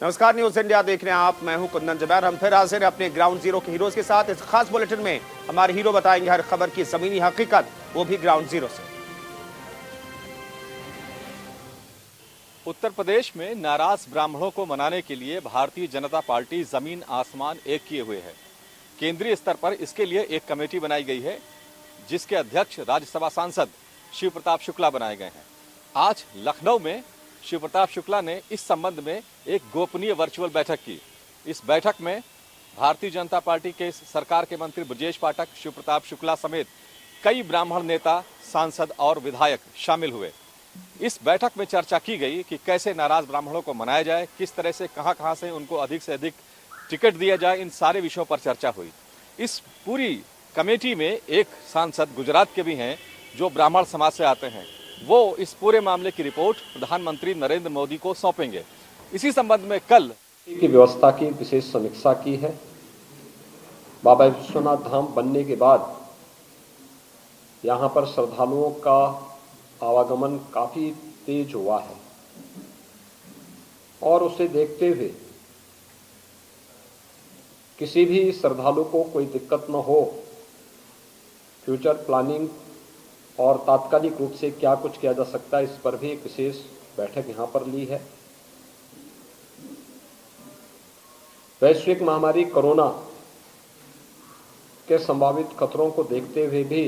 नमस्कार, news India देख रहे हैं आप। मैं हूं कुंदन जबैर। हम फिर हाजिर हैं अपने ग्राउंड जीरो के हीरोज के साथ। इस खास बुलेटिन में हमारे हीरो बताएंगे हर खबर की जमीनी हकीकत, वो भी ग्राउंड जीरो से। उत्तर प्रदेश में नाराज ब्राह्मणों को मनाने के लिए भारतीय जनता पार्टी जमीन आसमान एक किए हुए है। केंद्रीय स्तर पर इसके लिए एक कमेटी बनाई गई है, जिसके अध्यक्ष राज्यसभा सांसद शिव प्रताप शुक्ला बनाए गए हैं। आज लखनऊ में शिव प्रताप शुक्ला ने इस संबंध में एक गोपनीय वर्चुअल बैठक की। इस बैठक में भारतीय जनता पार्टी के सरकार के मंत्री ब्रजेश पाठक, शिव प्रताप शुक्ला समेत कई ब्राह्मण नेता, सांसद और विधायक शामिल हुए। इस बैठक में चर्चा की गई कि कैसे नाराज ब्राह्मणों को मनाया जाए, किस तरह से कहां से उनको अधिक से अधिक टिकट दिया जाए, इन सारे विषयों पर चर्चा हुई। इस पूरी कमेटी में एक सांसद गुजरात के भी हैं जो ब्राह्मण समाज से आते हैं। वो इस पूरे मामले की रिपोर्ट प्रधानमंत्री नरेंद्र मोदी को सौंपेंगे। इसी संबंध में कल की व्यवस्था की विशेष समीक्षा की है। बाबा विश्वनाथ धाम बनने के बाद यहाँ पर श्रद्धालुओं का आवागमन काफी तेज हुआ है और उसे देखते हुए किसी भी श्रद्धालु को कोई दिक्कत न हो, फ्यूचर प्लानिंग और तात्कालिक रूप से क्या कुछ किया जा सकता है, इस पर भी एक विशेष बैठक यहाँ पर ली है। वैश्विक महामारी कोरोना के संभावित खतरों को देखते हुए भी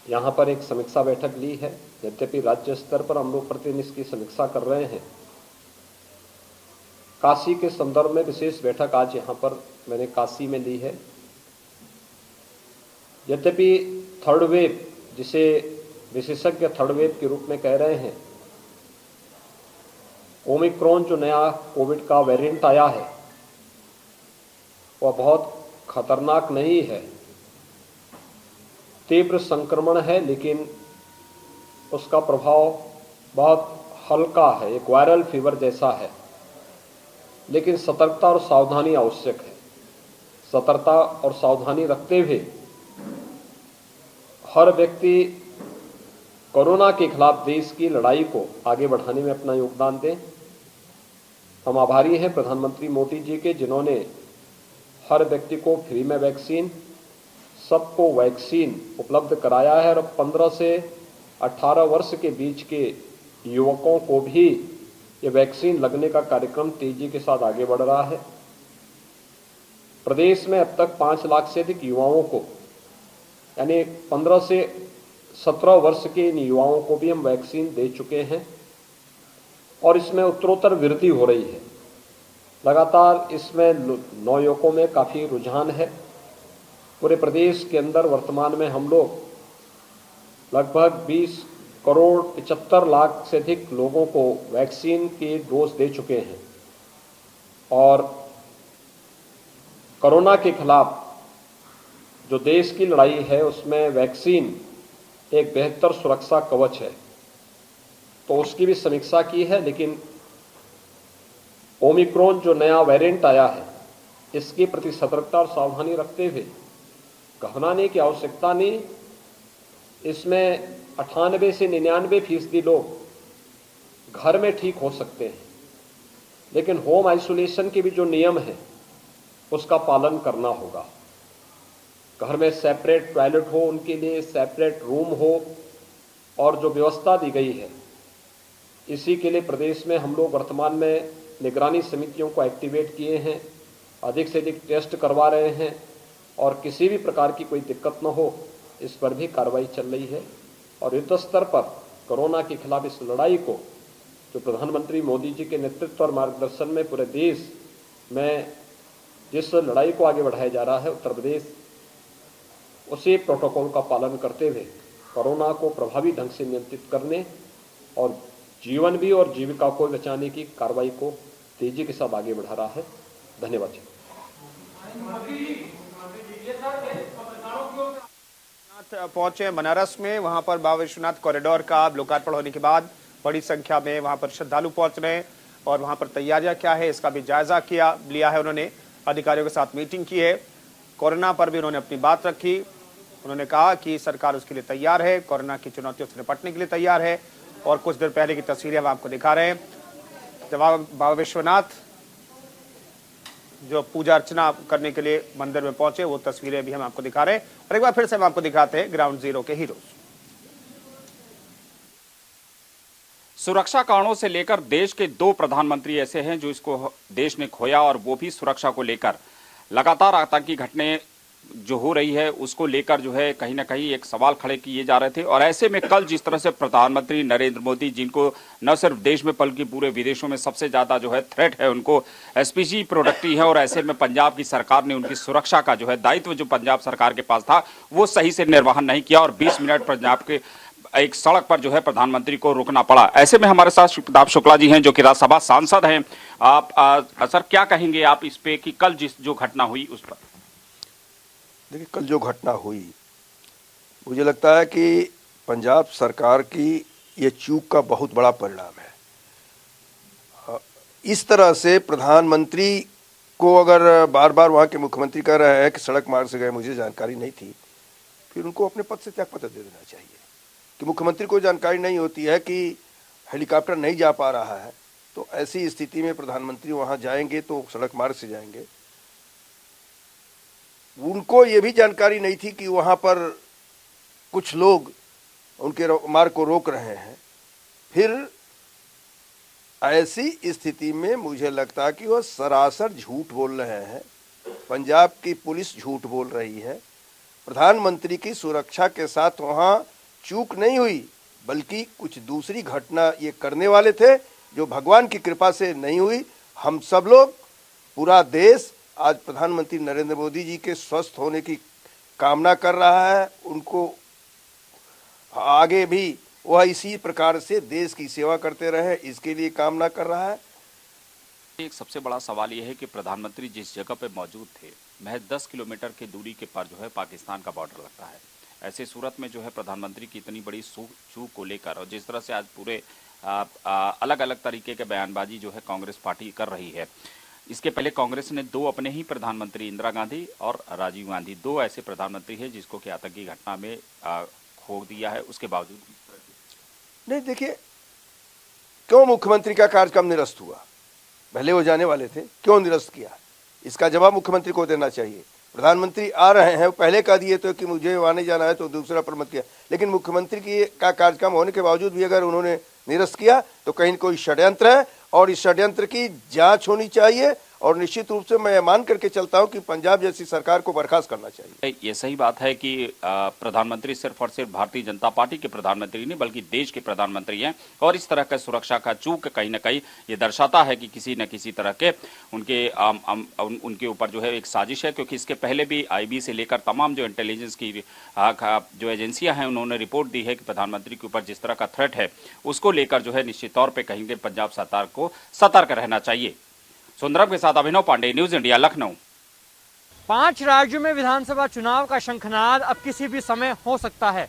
यहाँ पर एक समीक्षा बैठक ली है। यद्यपि राज्य स्तर पर हम लोग प्रतिदिन इसकी समीक्षा कर रहे हैं, काशी के संदर्भ में विशेष बैठक आज यहाँ पर मैंने काशी में ली है। यद्यपि थर्ड वेव, जिसे विशेषज्ञ थर्ड वेव के रूप में कह रहे हैं, ओमिक्रॉन जो नया कोविड का वेरिएंट आया है वह बहुत खतरनाक नहीं है, तीव्र संक्रमण है, लेकिन उसका प्रभाव बहुत हल्का है, एक वायरल फीवर जैसा है। लेकिन सतर्कता और सावधानी आवश्यक है। सतर्कता और सावधानी रखते हुए हर व्यक्ति कोरोना के खिलाफ देश की लड़ाई को आगे बढ़ाने में अपना योगदान दें। हम आभारी हैं प्रधानमंत्री मोदी जी के, जिन्होंने हर व्यक्ति को फ्री में वैक्सीन, सबको वैक्सीन उपलब्ध कराया है और 15 से 18 वर्ष के बीच के युवकों को भी ये वैक्सीन लगने का कार्यक्रम तेजी के साथ आगे बढ़ रहा है। प्रदेश में अब तक 5 लाख से अधिक युवाओं को, यानी 15 से 17 वर्ष के इन युवाओं को भी हम वैक्सीन दे चुके हैं और इसमें उत्तरोत्तर वृद्धि हो रही है। लगातार इसमें नवयुवकों में काफ़ी रुझान है। पूरे प्रदेश के अंदर वर्तमान में हम लोग लगभग 20 करोड़ 75 लाख से अधिक लोगों को वैक्सीन की डोज दे चुके हैं और कोरोना के खिलाफ जो देश की लड़ाई है उसमें वैक्सीन एक बेहतर सुरक्षा कवच है, तो उसकी भी समीक्षा की है। लेकिन ओमिक्रॉन जो नया वेरिएंट आया है, इसके प्रति सतर्कता और सावधानी रखते हुए घबराने की आवश्यकता नहीं। इसमें 98 से 99% लोग घर में ठीक हो सकते हैं, लेकिन होम आइसोलेशन के भी जो नियम है उसका पालन करना होगा। घर में सेपरेट टॉयलेट हो, उनके लिए सेपरेट रूम हो और जो व्यवस्था दी गई है, इसी के लिए प्रदेश में हम लोग वर्तमान में निगरानी समितियों को एक्टिवेट किए हैं, अधिक से अधिक टेस्ट करवा रहे हैं और किसी भी प्रकार की कोई दिक्कत न हो, इस पर भी कार्रवाई चल रही है। और युद्ध स्तर पर कोरोना के खिलाफ इस लड़ाई को जो प्रधानमंत्री मोदी जी के नेतृत्व और मार्गदर्शन में पूरे देश में जिस लड़ाई को आगे बढ़ाया जा रहा है, उत्तर प्रदेश उसी प्रोटोकॉल का पालन करते हुए कोरोना को प्रभावी ढंग से नियंत्रित करने और जीवन भी और जीविका को बचाने की कार्रवाई को तेजी के साथ आगे बढ़ा रहा है। धन्यवाद जी। पहुंचे बनारस में, वहां पर बाबा विश्वनाथ कॉरिडोर का लोकार्पण होने के बाद बड़ी संख्या में वहां पर श्रद्धालु पहुंच रहे हैं और वहां पर तैयारियां क्या है इसका भी जायजा लिया है। उन्होंने अधिकारियों के साथ मीटिंग की है। कोरोना पर भी उन्होंने अपनी बात रखी। उन्होंने कहा कि सरकार उसके लिए तैयार है, कोरोना की चुनौतियों से निपटने के लिए तैयार है। और कुछ देर पहले की तस्वीरें हम आपको दिखा रहे हैं। जब बाबा विश्वनाथ जो पूजा अर्चना करने के लिए मंदिर में पहुंचे, वो तस्वीरें भी हम आपको दिखा रहे हैं। और एक बार फिर से हम आपको दिखाते हैं ग्राउंड जीरो के हीरोज। सुरक्षा कारणों से लेकर देश के 2 प्रधानमंत्री ऐसे हैं जो इसको देश ने खोया, और वो भी सुरक्षा को लेकर। लगातार आतंकी घटनाएं जो हो रही है उसको लेकर जो है कहीं ना कहीं एक सवाल खड़े किए जा रहे थे। और ऐसे में कल जिस तरह से प्रधानमंत्री नरेंद्र मोदी, जिनको न सिर्फ देश में बल्कि पूरे विदेशों में सबसे ज्यादा जो है थ्रेट है, उनको एसपीजी प्रोटेक्टी है, और ऐसे में पंजाब की सरकार ने उनकी सुरक्षा का जो है दायित्व जो पंजाब सरकार के पास था वो सही से निर्वहन नहीं किया, और 20 मिनट पंजाब के एक सड़क पर जो है प्रधानमंत्री को रुकना पड़ा। ऐसे में हमारे साथ प्रताप शुक्ला जी हैं जो कि राज्यसभा सांसद हैं। आप सर क्या कहेंगे आप इस पे कि कल जो घटना हुई उस पर? देखिए, कल जो घटना हुई, मुझे लगता है कि पंजाब सरकार की ये चूक का बहुत बड़ा परिणाम है। इस तरह से प्रधानमंत्री को अगर बार बार वहाँ के मुख्यमंत्री कह रहे हैं कि सड़क मार्ग से गए, मुझे जानकारी नहीं थी, फिर उनको अपने पद से त्यागपत्र दे देना चाहिए। कि मुख्यमंत्री को जानकारी नहीं होती है कि हेलीकॉप्टर नहीं जा पा रहा है, तो ऐसी स्थिति में प्रधानमंत्री वहाँ जाएंगे तो सड़क मार्ग से जाएंगे। उनको ये भी जानकारी नहीं थी कि वहाँ पर कुछ लोग उनके मार्ग को रोक रहे हैं। फिर ऐसी स्थिति में मुझे लगता है कि वह सरासर झूठ बोल रहे हैं। पंजाब की पुलिस झूठ बोल रही है। प्रधानमंत्री की सुरक्षा के साथ वहाँ चूक नहीं हुई, बल्कि कुछ दूसरी घटना ये करने वाले थे जो भगवान की कृपा से नहीं हुई। हम सब लोग, पूरा देश आज प्रधानमंत्री नरेंद्र मोदी जी के स्वस्थ होने की कामना कर रहा है। उनको आगे भी वह इसी प्रकार से देश की सेवा करते रहे, इसके लिए कामना कर रहा है। एक सबसे बड़ा सवाल यह है कि प्रधानमंत्री जिस जगह पे मौजूद थे, महज 10 किलोमीटर की दूरी के पर जो है पाकिस्तान का बॉर्डर लगता है। ऐसे सूरत में जो है प्रधानमंत्री की इतनी बड़ी चूक को लेकर, और जिस तरह से आज पूरे अलग अलग तरीके के बयानबाजी जो है कांग्रेस पार्टी कर रही है। इसके पहले कांग्रेस ने 2 अपने ही प्रधानमंत्री, इंदिरा गांधी और राजीव गांधी, 2 ऐसे प्रधानमंत्री हैं जिसको कि आतंकी घटना में खो दिया है। उसके बावजूद नहीं, देखिए, क्यों मुख्यमंत्री का कार्यक्रम निरस्त हुआ? पहले वो जाने वाले थे, क्यों निरस्त किया? इसका जवाब मुख्यमंत्री को देना चाहिए। प्रधानमंत्री आ रहे हैं, पहले कह दिए तो कि मुझे आने जाना है तो दूसरा पर मत किया, लेकिन मुख्यमंत्री की का कार्यक्रम होने के बावजूद भी अगर उन्होंने निरस्त किया तो कहीं कोई षड्यंत्र है, और इस षड्यंत्र की जांच होनी चाहिए। और निश्चित रूप से मैं मान करके चलता हूं कि पंजाब जैसी सरकार को बर्खास्त करना चाहिए। ये सही बात है कि प्रधानमंत्री सिर्फ और सिर्फ भारतीय जनता पार्टी के प्रधानमंत्री नहीं बल्कि देश के प्रधानमंत्री हैं, और इस तरह का सुरक्षा का चूक कहीं ना कहीं ये दर्शाता है कि किसी न किसी तरह के उनके ऊपर जो है एक साजिश है। क्योंकि इसके पहले भी आईबी से लेकर तमाम जो इंटेलिजेंस की जो एजेंसियां हैं उन्होंने रिपोर्ट दी है कि प्रधानमंत्री के ऊपर जिस तरह का थ्रेट है उसको लेकर जो है निश्चित तौर पर कहीं पंजाब सरकार को सतर्क रहना चाहिए। सुंदरम के साथ अभिनव पांडे, न्यूज इंडिया, लखनऊ। 5 राज्यों में विधानसभा चुनाव का शंखनाद अब किसी भी समय हो सकता है।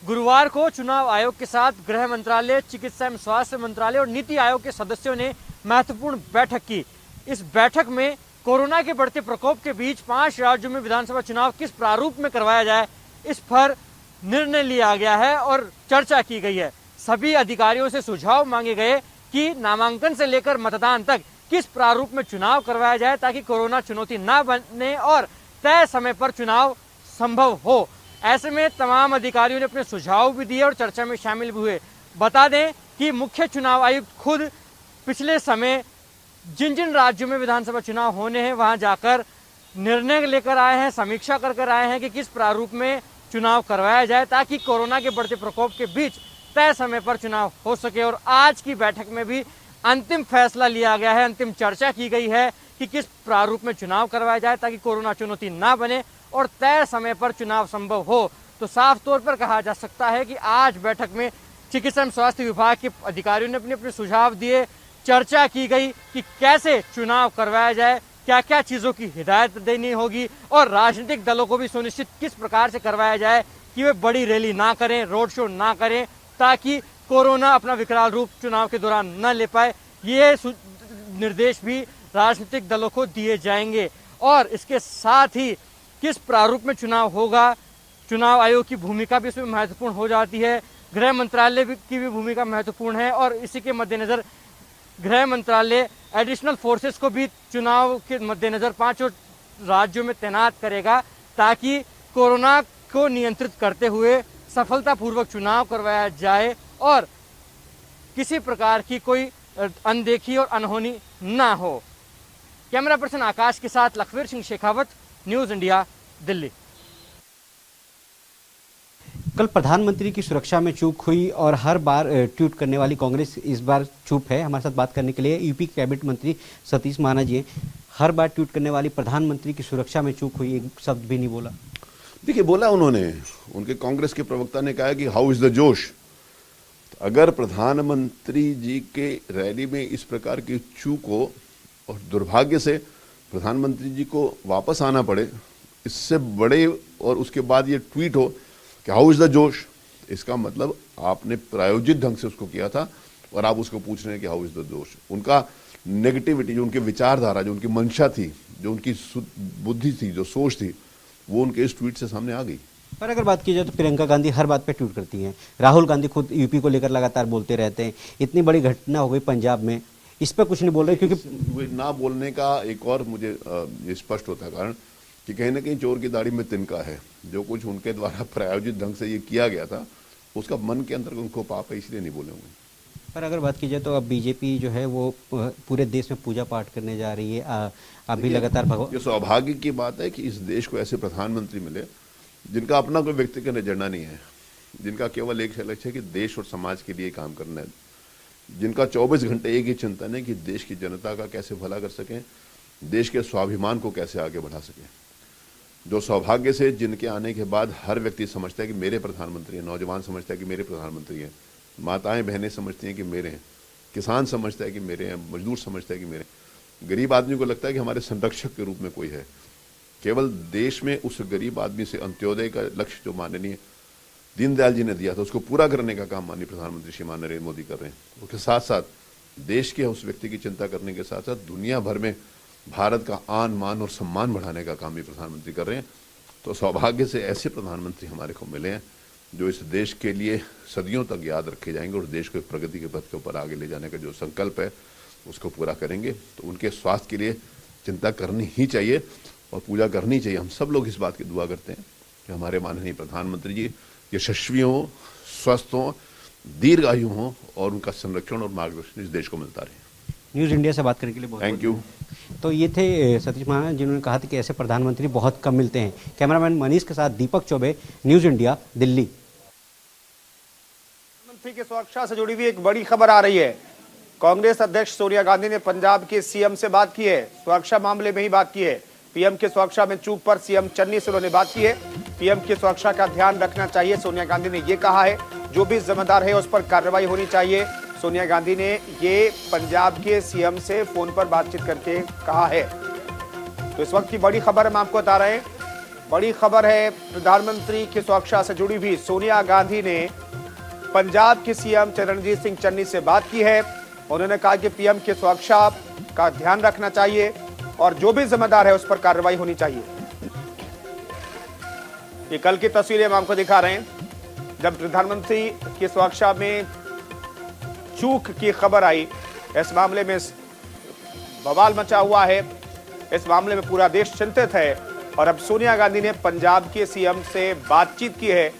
गुरुवार को चुनाव आयोग के साथ गृह मंत्रालय, चिकित्सा एवं स्वास्थ्य मंत्रालय और नीति आयोग के सदस्यों ने महत्वपूर्ण बैठक की। इस बैठक में कोरोना के बढ़ते प्रकोप के बीच 5 राज्यों में विधानसभा चुनाव किस प्रारूप में करवाया जाए, इस पर निर्णय लिया गया है और चर्चा की गई है। सभी अधिकारियों से सुझाव मांगे गए कि नामांकन से लेकर मतदान तक किस प्रारूप में चुनाव करवाया जाए ताकि कोरोना चुनौती ना बने और तय समय पर चुनाव संभव हो। ऐसे में तमाम अधिकारियों ने अपने सुझाव भी दिए और चर्चा में शामिल भी हुए। बता दें कि मुख्य चुनाव आयुक्त खुद पिछले समय जिन जिन राज्यों में विधानसभा चुनाव होने हैं वहां जाकर निर्णय लेकर आए हैं, समीक्षा कर आए हैं कि किस प्रारूप में चुनाव करवाया जाए ताकि कोरोना के बढ़ते प्रकोप के बीच तय समय पर चुनाव हो सके। और आज की बैठक में भी अंतिम फैसला लिया गया है, अंतिम चर्चा की गई है कि किस प्रारूप में चुनाव करवाया जाए ताकि कोरोना चुनौती ना बने और तय समय पर चुनाव संभव हो। तो साफ तौर पर कहा जा सकता है कि आज बैठक में चिकित्सा एवं स्वास्थ्य विभाग के अधिकारियों ने अपने अपने सुझाव दिए, चर्चा की गई कि कैसे चुनाव करवाया जाए, क्या क्या चीज़ों की हिदायत देनी होगी और राजनीतिक दलों को भी सुनिश्चित किस प्रकार से करवाया जाए कि वे बड़ी रैली ना करें, रोड शो ना करें ताकि कोरोना अपना विकराल रूप चुनाव के दौरान न ले पाए। ये निर्देश भी राजनीतिक दलों को दिए जाएंगे। और इसके साथ ही किस प्रारूप में चुनाव होगा, चुनाव आयोग की भूमिका भी इसमें महत्वपूर्ण हो जाती है, गृह मंत्रालय की भी भूमिका महत्वपूर्ण है। और इसी के मद्देनजर गृह मंत्रालय एडिशनल फोर्सेस को भी चुनाव के मद्देनजर 5 राज्यों में तैनात करेगा ताकि कोरोना को नियंत्रित करते हुए सफलतापूर्वक चुनाव करवाया जाए और किसी प्रकार की कोई अनदेखी और अनहोनी ना हो। कैमरा पर्सन आकाश के साथ लखवीर सिंह शेखावत, न्यूज़ इंडिया, दिल्ली। कल प्रधानमंत्री की सुरक्षा में चूक हुई और हर बार ट्वीट करने वाली कांग्रेस इस बार चुप है। हमारे साथ बात करने के लिए यूपी कैबिनेट मंत्री सतीश महाना जी हैं। हर बार ट्वीट करने वाली प्रधानमंत्री की सुरक्षा में चूक हुई, एक शब्द भी नहीं बोला। देखिए, बोला उन्होंने, उनके कांग्रेस के प्रवक्ता ने कहा कि हाउ इज द जोश। अगर प्रधानमंत्री जी के रैली में इस प्रकार की चूक हो और दुर्भाग्य से प्रधानमंत्री जी को वापस आना पड़े, इससे बड़े, और उसके बाद ये ट्वीट हो कि हाउ इज द जोश, इसका मतलब आपने प्रायोजित ढंग से उसको किया था और आप उसको पूछ रहे हैं कि हाउ इज द जोश। उनका नेगेटिविटी, जो उनकी विचारधारा, जो उनकी मंशा थी, जो उनकी बुद्धि थी, जो सोच थी, वो उनके इस ट्वीट से सामने आ गई। पर अगर बात की जाए तो प्रियंका गांधी हर बात पे ट्वीट करती हैं, राहुल गांधी खुद यूपी को लेकर लगातार बोलते रहते हैं। इतनी बड़ी घटना हो गई पंजाब में, इस पर कुछ नहीं बोल रहे, क्योंकि ना बोलने का एक और मुझे ये स्पष्ट होता है कारण कि कहीं ना कहीं चोर की दाढ़ी में तिनका है। जो कुछ उनके द्वारा प्रायोजित ढंग से ये किया गया था, उसका मन के अंदर उनको पाप है, इसलिए नहीं बोले होंगे। पर अगर बात की जाए तो अब बीजेपी जो है वो पूरे देश में पूजा पाठ करने जा रही है। अभी लगातार ये सौभाग्य की बात है कि इस देश को ऐसे प्रधानमंत्री मिले जिनका अपना कोई व्यक्तिगत एजेंडा नहीं है, जिनका केवल एक लक्ष्य है कि देश और समाज के लिए काम करना है, जिनका 24 घंटे एक ही चिंतन है कि देश की जनता का कैसे भला कर सकें, देश के स्वाभिमान को कैसे आगे बढ़ा सकें। जो सौभाग्य से जिनके आने के बाद हर व्यक्ति समझता है कि मेरे प्रधानमंत्री हैं, नौजवान समझता है कि मेरे प्रधानमंत्री हैं, माताएं बहनें समझती हैं कि मेरे हैं, किसान समझता है कि मेरे हैं, मजदूर समझता है कि मेरे, गरीब आदमी को लगता है कि हमारे संरक्षक के रूप में कोई है। केवल देश में उस गरीब आदमी से अंत्योदय का लक्ष्य जो माननीय दीनदयाल जी ने दिया था, उसको पूरा करने का काम माननीय प्रधानमंत्री श्रीमान नरेंद्र मोदी कर रहे हैं। उसके साथ साथ देश के उस व्यक्ति की चिंता करने के साथ साथ दुनिया भर में भारत का आन मान और सम्मान बढ़ाने का काम भी प्रधानमंत्री कर रहे हैं। तो सौभाग्य से ऐसे प्रधानमंत्री हमारे को मिले हैं जो इस देश के लिए सदियों तक याद रखे जाएंगे और देश को प्रगति के पथ के ऊपर आगे ले जाने का जो संकल्प है उसको पूरा करेंगे। तो उनके स्वास्थ्य के लिए चिंता करनी ही चाहिए और पूजा करनी चाहिए। हम सब लोग इस बात की दुआ करते हैं कि हमारे माननीय प्रधानमंत्री जी यशस्वी हों, स्वस्थ हों, दीर्घायु हों और उनका संरक्षण और मार्गदर्शन इस देश को मिलता रहे। न्यूज़ इंडिया से बात करने के लिए बहुत थैंक यू। तो ये थे सतीश महाना जिन्होंने कहा था कि ऐसे प्रधानमंत्री बहुत कम मिलते हैं। कैमरामैन मनीष के साथ दीपक चौबे, न्यूज़ इंडिया, दिल्ली। प्रधानमंत्री की सुरक्षा से जुड़ी हुई एक बड़ी खबर आ रही है। कांग्रेस अध्यक्ष सोनिया गांधी ने पंजाब के सीएम से बात की है, सुरक्षा मामले में ही बात की है। पीएम की सुरक्षा में चूक पर सीएम चन्नी से उन्होंने बात की है। पीएम की सुरक्षा का ध्यान रखना चाहिए, सोनिया गांधी ने ये कहा है। जो भी जिम्मेदार है उस पर कार्रवाई होनी चाहिए, सोनिया गांधी ने ये पंजाब के सीएम से फोन पर बातचीत करके कहा है। तो इस वक्त की बड़ी खबर हम आपको बता रहे हैं। बड़ी खबर है, प्रधानमंत्री की सुरक्षा से जुड़ी हुई। सोनिया गांधी ने पंजाब के सीएम चरणजीत सिंह चन्नी से बात की है। उन्होंने कहा कि पीएम की सुरक्षा का ध्यान रखना चाहिए और जो भी जिम्मेदार है उस पर कार्रवाई होनी चाहिए। ये कल की तस्वीरें हम आपको दिखा रहे हैं जब प्रधानमंत्री की सुरक्षा में चूक की खबर आई। इस मामले में बवाल मचा हुआ है, इस मामले में पूरा देश चिंतित है और अब सोनिया गांधी ने पंजाब के सीएम से बातचीत की है।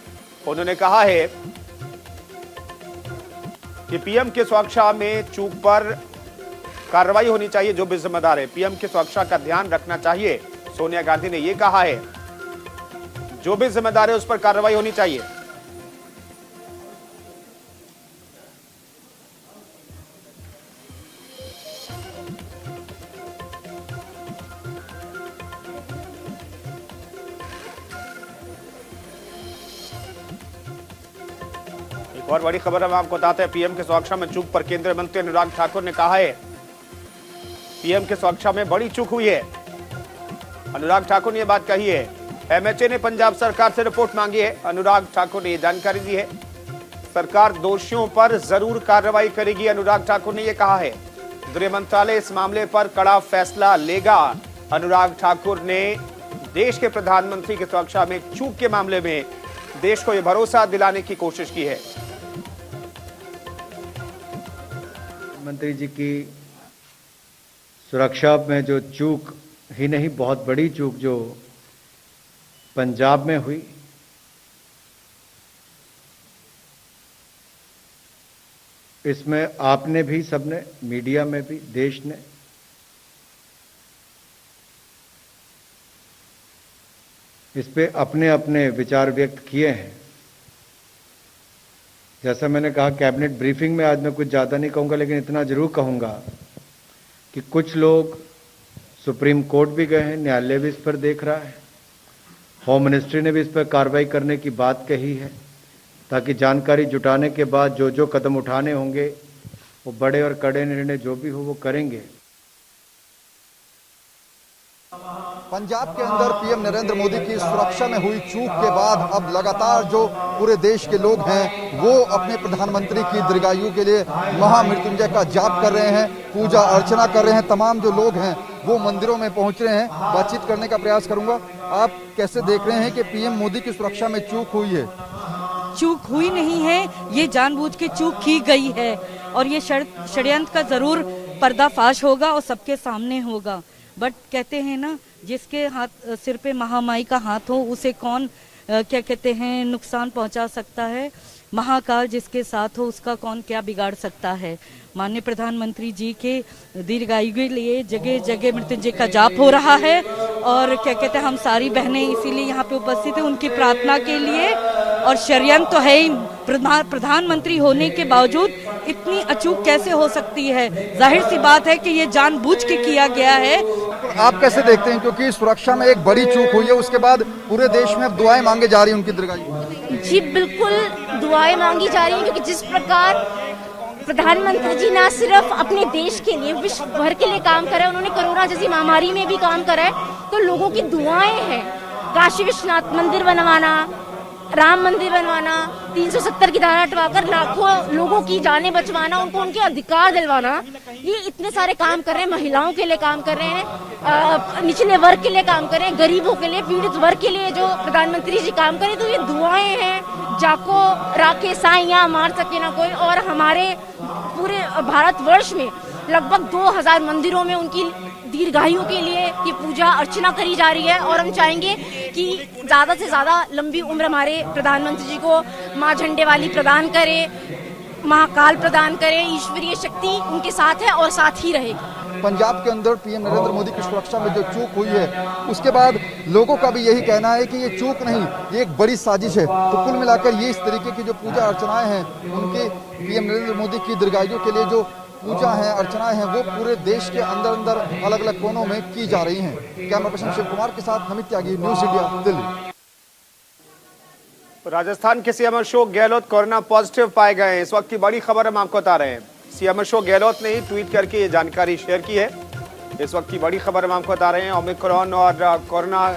उन्होंने कहा है कि पीएम की सुरक्षा में चूक पर कार्रवाई होनी चाहिए, जो भी जिम्मेदार है पीएम की सुरक्षा का ध्यान रखना चाहिए। सोनिया गांधी ने यह कहा है, जो भी जिम्मेदार है उस पर कार्रवाई होनी चाहिए। एक और बड़ी खबर हम आपको बताते हैं। पीएम की सुरक्षा में चूक पर केंद्रीय मंत्री अनुराग ठाकुर ने कहा है, पीएम की सुरक्षा में बड़ी चूक हुई है। अनुराग ठाकुर ने यह बात कही है। एमएचए ने पंजाब सरकार से रिपोर्ट मांगी है। अनुराग ठाकुर ने यह जानकारी दी है। सरकार दोषियों पर जरूर कार्रवाई करेगी, अनुराग ठाकुर ने यह कहा है। गृह मंत्रालय इस मामले पर कड़ा फैसला लेगा। अनुराग ठाकुर ने देश के प्रधानमंत्री की सुरक्षा में चूक के मामले में देश को यह भरोसा दिलाने की कोशिश की है। प्रधानमंत्री जी की सुरक्षा में जो चूक ही नहीं, बहुत बड़ी चूक जो पंजाब में हुई, इसमें आपने भी, सबने, मीडिया में भी, देश ने इस पे अपने अपने विचार व्यक्त किए हैं। जैसा मैंने कहा कैबिनेट ब्रीफिंग में, आज मैं कुछ ज़्यादा नहीं कहूँगा, लेकिन इतना जरूर कहूँगा कि कुछ लोग सुप्रीम कोर्ट भी गए हैं, न्यायालय भी इस पर देख रहा है, होम मिनिस्ट्री ने भी इस पर कार्रवाई करने की बात कही है, ताकि जानकारी जुटाने के बाद जो जो कदम उठाने होंगे वो बड़े और कड़े निर्णय जो भी हो वो करेंगे। पंजाब के अंदर पीएम नरेंद्र मोदी की सुरक्षा में हुई चूक के बाद अब लगातार जो पूरे देश के लोग हैं वो अपने प्रधानमंत्री की दीर्घायु के लिए महामृत्युंजय का जाप कर रहे हैं, पूजा अर्चना कर रहे हैं। तमाम जो लोग हैं वो मंदिरों में पहुंच रहे हैं। बातचीत करने का प्रयास करूंगा। आप कैसे देख रहे हैं कि पीएम मोदी की सुरक्षा में चूक हुई है? चूक हुई नहीं है, ये जानबूझ के चूक की गई है और ये षड्यंत्र का जरूर पर्दाफाश होगा और सबके सामने होगा। बट कहते हैं ना, जिसके हाथ सिर पे महामाई का हाथ हो उसे कौन क्या कहते हैं नुकसान पहुंचा सकता है। महाकाल जिसके साथ हो उसका कौन क्या बिगाड़ सकता है। माननीय प्रधानमंत्री जी के दीर्घायु के लिए जगह जगह मृत्युंजय का जाप हो रहा है और क्या कहते हैं हम सारी बहनें इसीलिए यहाँ पे उपस्थित है उनकी प्रार्थना के लिए। और षड्यंत्र तो है ही, प्रधानमंत्री होने के बावजूद इतनी अचूक कैसे हो सकती है? जाहिर सी बात है कि ये जानबूझ के किया गया है। आप कैसे देखते हैं, क्योंकि सुरक्षा में एक बड़ी चूक हुई है, उसके बाद पूरे देश में अब दुआएं मांगे जा रही हैं उनकी दीर्घायु? जी बिल्कुल दुआएं मांगी जा रही हैं, क्योंकि जिस प्रकार प्रधानमंत्री जी न सिर्फ अपने देश के लिए विश्व भर के लिए काम कर रहे हैं, उन्होंने कोरोना जैसी महामारी में भी काम करा है, तो लोगों की दुआएं हैं। काशी विश्वनाथ मंदिर बनवाना, राम मंदिर बनवाना, 370 की धारा हटवाकर लाखों लोगों की जानें बचवाना, उनको उनके अधिकार दिलवाना, ये इतने सारे काम कर रहे हैं। महिलाओं के लिए काम कर रहे हैं, निचले वर्ग के लिए काम कर रहे हैं, गरीबों के लिए, पीड़ित वर्ग के लिए जो प्रधानमंत्री जी काम करें। तो ये दुआएं हैं, जाको राके साइयां मार सके ना कोई। और हमारे पूरे भारतवर्ष में लगभग 2000 मंदिरों में उनकी दीर्घायु के लिए ये पूजा अर्चना करी जा रही है। और हम चाहेंगे कि ज्यादा से ज्यादा लंबी उम्र हमारे प्रधानमंत्री जी को माँ झंडे वाली प्रदान करे, महाकाल प्रदान करे। ईश्वरीय शक्ति उनके साथ है और साथ ही रहेगी। पंजाब के अंदर पीएम नरेंद्र मोदी की सुरक्षा में जो चूक हुई है, उसके बाद लोगों का भी यही कहना है कि ये चूक नहीं, ये एक बड़ी साजिश है। तो कुल मिलाकर ये इस तरीके की जो पूजा अर्चनाएं हैं उनके पीएम नरेंद्र मोदी की दीर्घायु के लिए जो पूजा है, अर्चनाएं हैं, वो पूरे देश के अंदर अंदर अलग अलग कोनों में की जा रही हैं। कैमरा पर्सन शिव कुमार के साथ नमित त्यागी, न्यूज इंडिया, दिल्ली। राजस्थान के CM Ashok Gehlot corona positive पाए गए हैं। इस वक्त की बड़ी खबर हम आपको बता रहे हैं। सीएम अशोक गहलोत ने ही ट्वीट करके ये जानकारी शेयर की है। इस वक्त की बड़ी खबर हम आपको बता रहे हैं। ओमिक्रॉन और कोरोना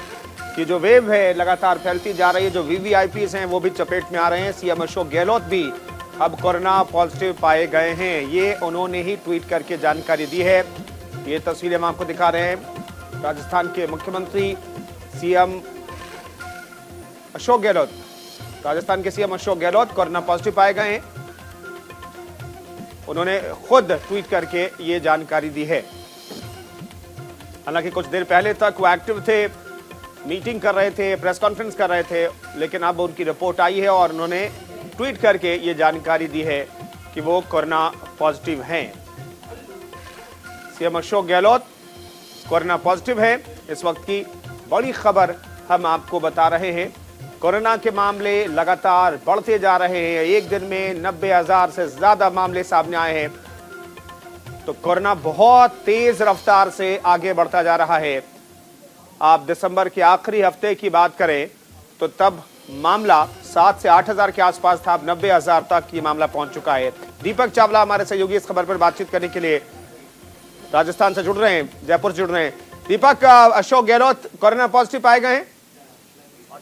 की जो वेव है लगातार फैलती जा रही है। जो वीवीआईपीज हैं वो भी चपेट में आ रहे हैं। सीएम अशोक गहलोत भी अब कोरोना पॉजिटिव पाए गए हैं, ये उन्होंने ही ट्वीट करके जानकारी दी है। ये तस्वीरें हम आपको दिखा रहे हैं। राजस्थान के मुख्यमंत्री सीएम अशोक गहलोत, राजस्थान के CM Ashok Gehlot corona positive पाए गए हैं। उन्होंने खुद ट्वीट करके ये जानकारी दी है। हालांकि कुछ देर पहले तक वो एक्टिव थे, मीटिंग कर रहे थे, प्रेस कॉन्फ्रेंस कर रहे थे, लेकिन अब उनकी रिपोर्ट आई है और उन्होंने ट्वीट करके ये जानकारी दी है कि वो कोरोना पॉजिटिव हैं। CM Ashok Gehlot corona positive है। इस वक्त की बड़ी खबर हम आपको बता रहे हैं। कोरोना के मामले लगातार बढ़ते जा रहे हैं। एक दिन में 90,000 से ज्यादा मामले सामने आए हैं। तो कोरोना बहुत तेज रफ्तार से आगे बढ़ता जा रहा है। आप दिसंबर के आखिरी हफ्ते की बात करें तो तब मामला 7 से 8,000 के आसपास था। अब 90,000 तक ये मामला पहुंच चुका है। दीपक चावला हमारे सहयोगी इस खबर पर बातचीत करने के लिए राजस्थान से जुड़ रहे हैं, जयपुर से जुड़ रहे हैं। दीपक, अशोक गहलोत कोरोना पॉजिटिव पाए गए हैं?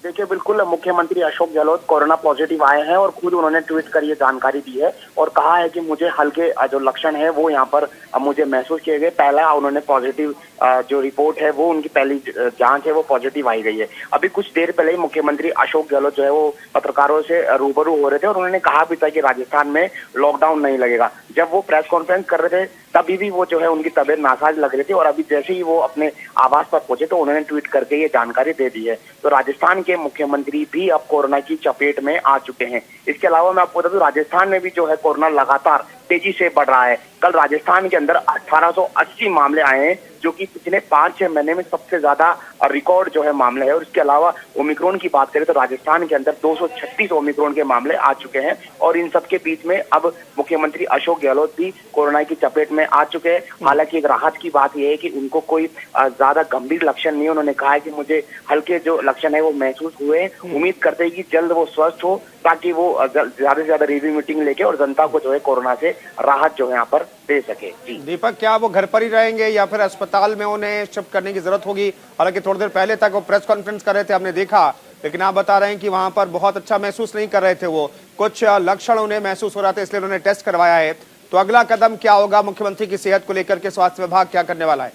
देखिए, बिल्कुल मुख्यमंत्री अशोक गहलोत कोरोना पॉजिटिव आए हैं और खुद उन्होंने ट्वीट कर ये जानकारी दी है और कहा है कि मुझे हल्के जो लक्षण है वो यहाँ पर मुझे महसूस किए गए। पहला उन्होंने पॉजिटिव जो रिपोर्ट है वो उनकी पहली जांच है वो पॉजिटिव आई गई है। अभी कुछ देर पहले ही मुख्यमंत्री अशोक गहलोत जो है वो पत्रकारों से रूबरू हो रहे थे और उन्होंने कहा भी था कि राजस्थान में लॉकडाउन नहीं लगेगा। जब वो प्रेस कॉन्फ्रेंस कर रहे थे तभी भी वो जो है उनकी तबीयत नासाज लग रही थी और अभी जैसे ही वो अपने आवास पर पहुंचे तो उन्होंने ट्वीट करके ये जानकारी दे दी है। तो राजस्थान के मुख्यमंत्री भी अब कोरोना की चपेट में आ चुके हैं। इसके अलावा मैं आपको बता दूं राजस्थान में भी जो है कोरोना लगातार तेजी से बढ़ रहा है। कल राजस्थान के अंदर 1880 मामले आए हैं जो कि पिछले 5-6 महीने में सबसे ज्यादा रिकॉर्ड जो है मामले है। और इसके अलावा ओमिक्रॉन की बात करें तो राजस्थान के अंदर 236 ओमिक्रॉन के मामले आ चुके हैं और इन सबके बीच में अब मुख्यमंत्री अशोक गहलोत भी कोरोना की चपेट में आ चुके हैं। हालांकि एक राहत की बात यह है कि उनको कोई ज्यादा गंभीर लक्षण नहीं है। उन्होंने कहा है कि मुझे हल्के जो लक्षण है वो महसूस हुए हैं। उम्मीद करते हैं कि जल्द वो स्वस्थ हो ताकि वो ज्यादा से ज्यादा रिव्यू मीटिंग लेके और जनता को जो है कोरोना से राहत जो है यहाँ पर दे सके। जी दीपक, क्या वो घर पर ही रहेंगे या फिर अस्पताल में उन्हें शिफ्ट करने की जरूरत होगी? हालांकि थोड़ी देर पहले तक वो प्रेस कॉन्फ्रेंस कर रहे थे, हमने देखा, लेकिन आप बता रहे हैं कि वहां पर बहुत अच्छा महसूस नहीं कर रहे थे, वो कुछ लक्षण उन्हें महसूस हो रहा था इसलिए उन्होंने टेस्ट करवाया है। तो अगला कदम क्या होगा मुख्यमंत्री की सेहत को लेकर के? स्वास्थ्य विभाग क्या करने वाला है?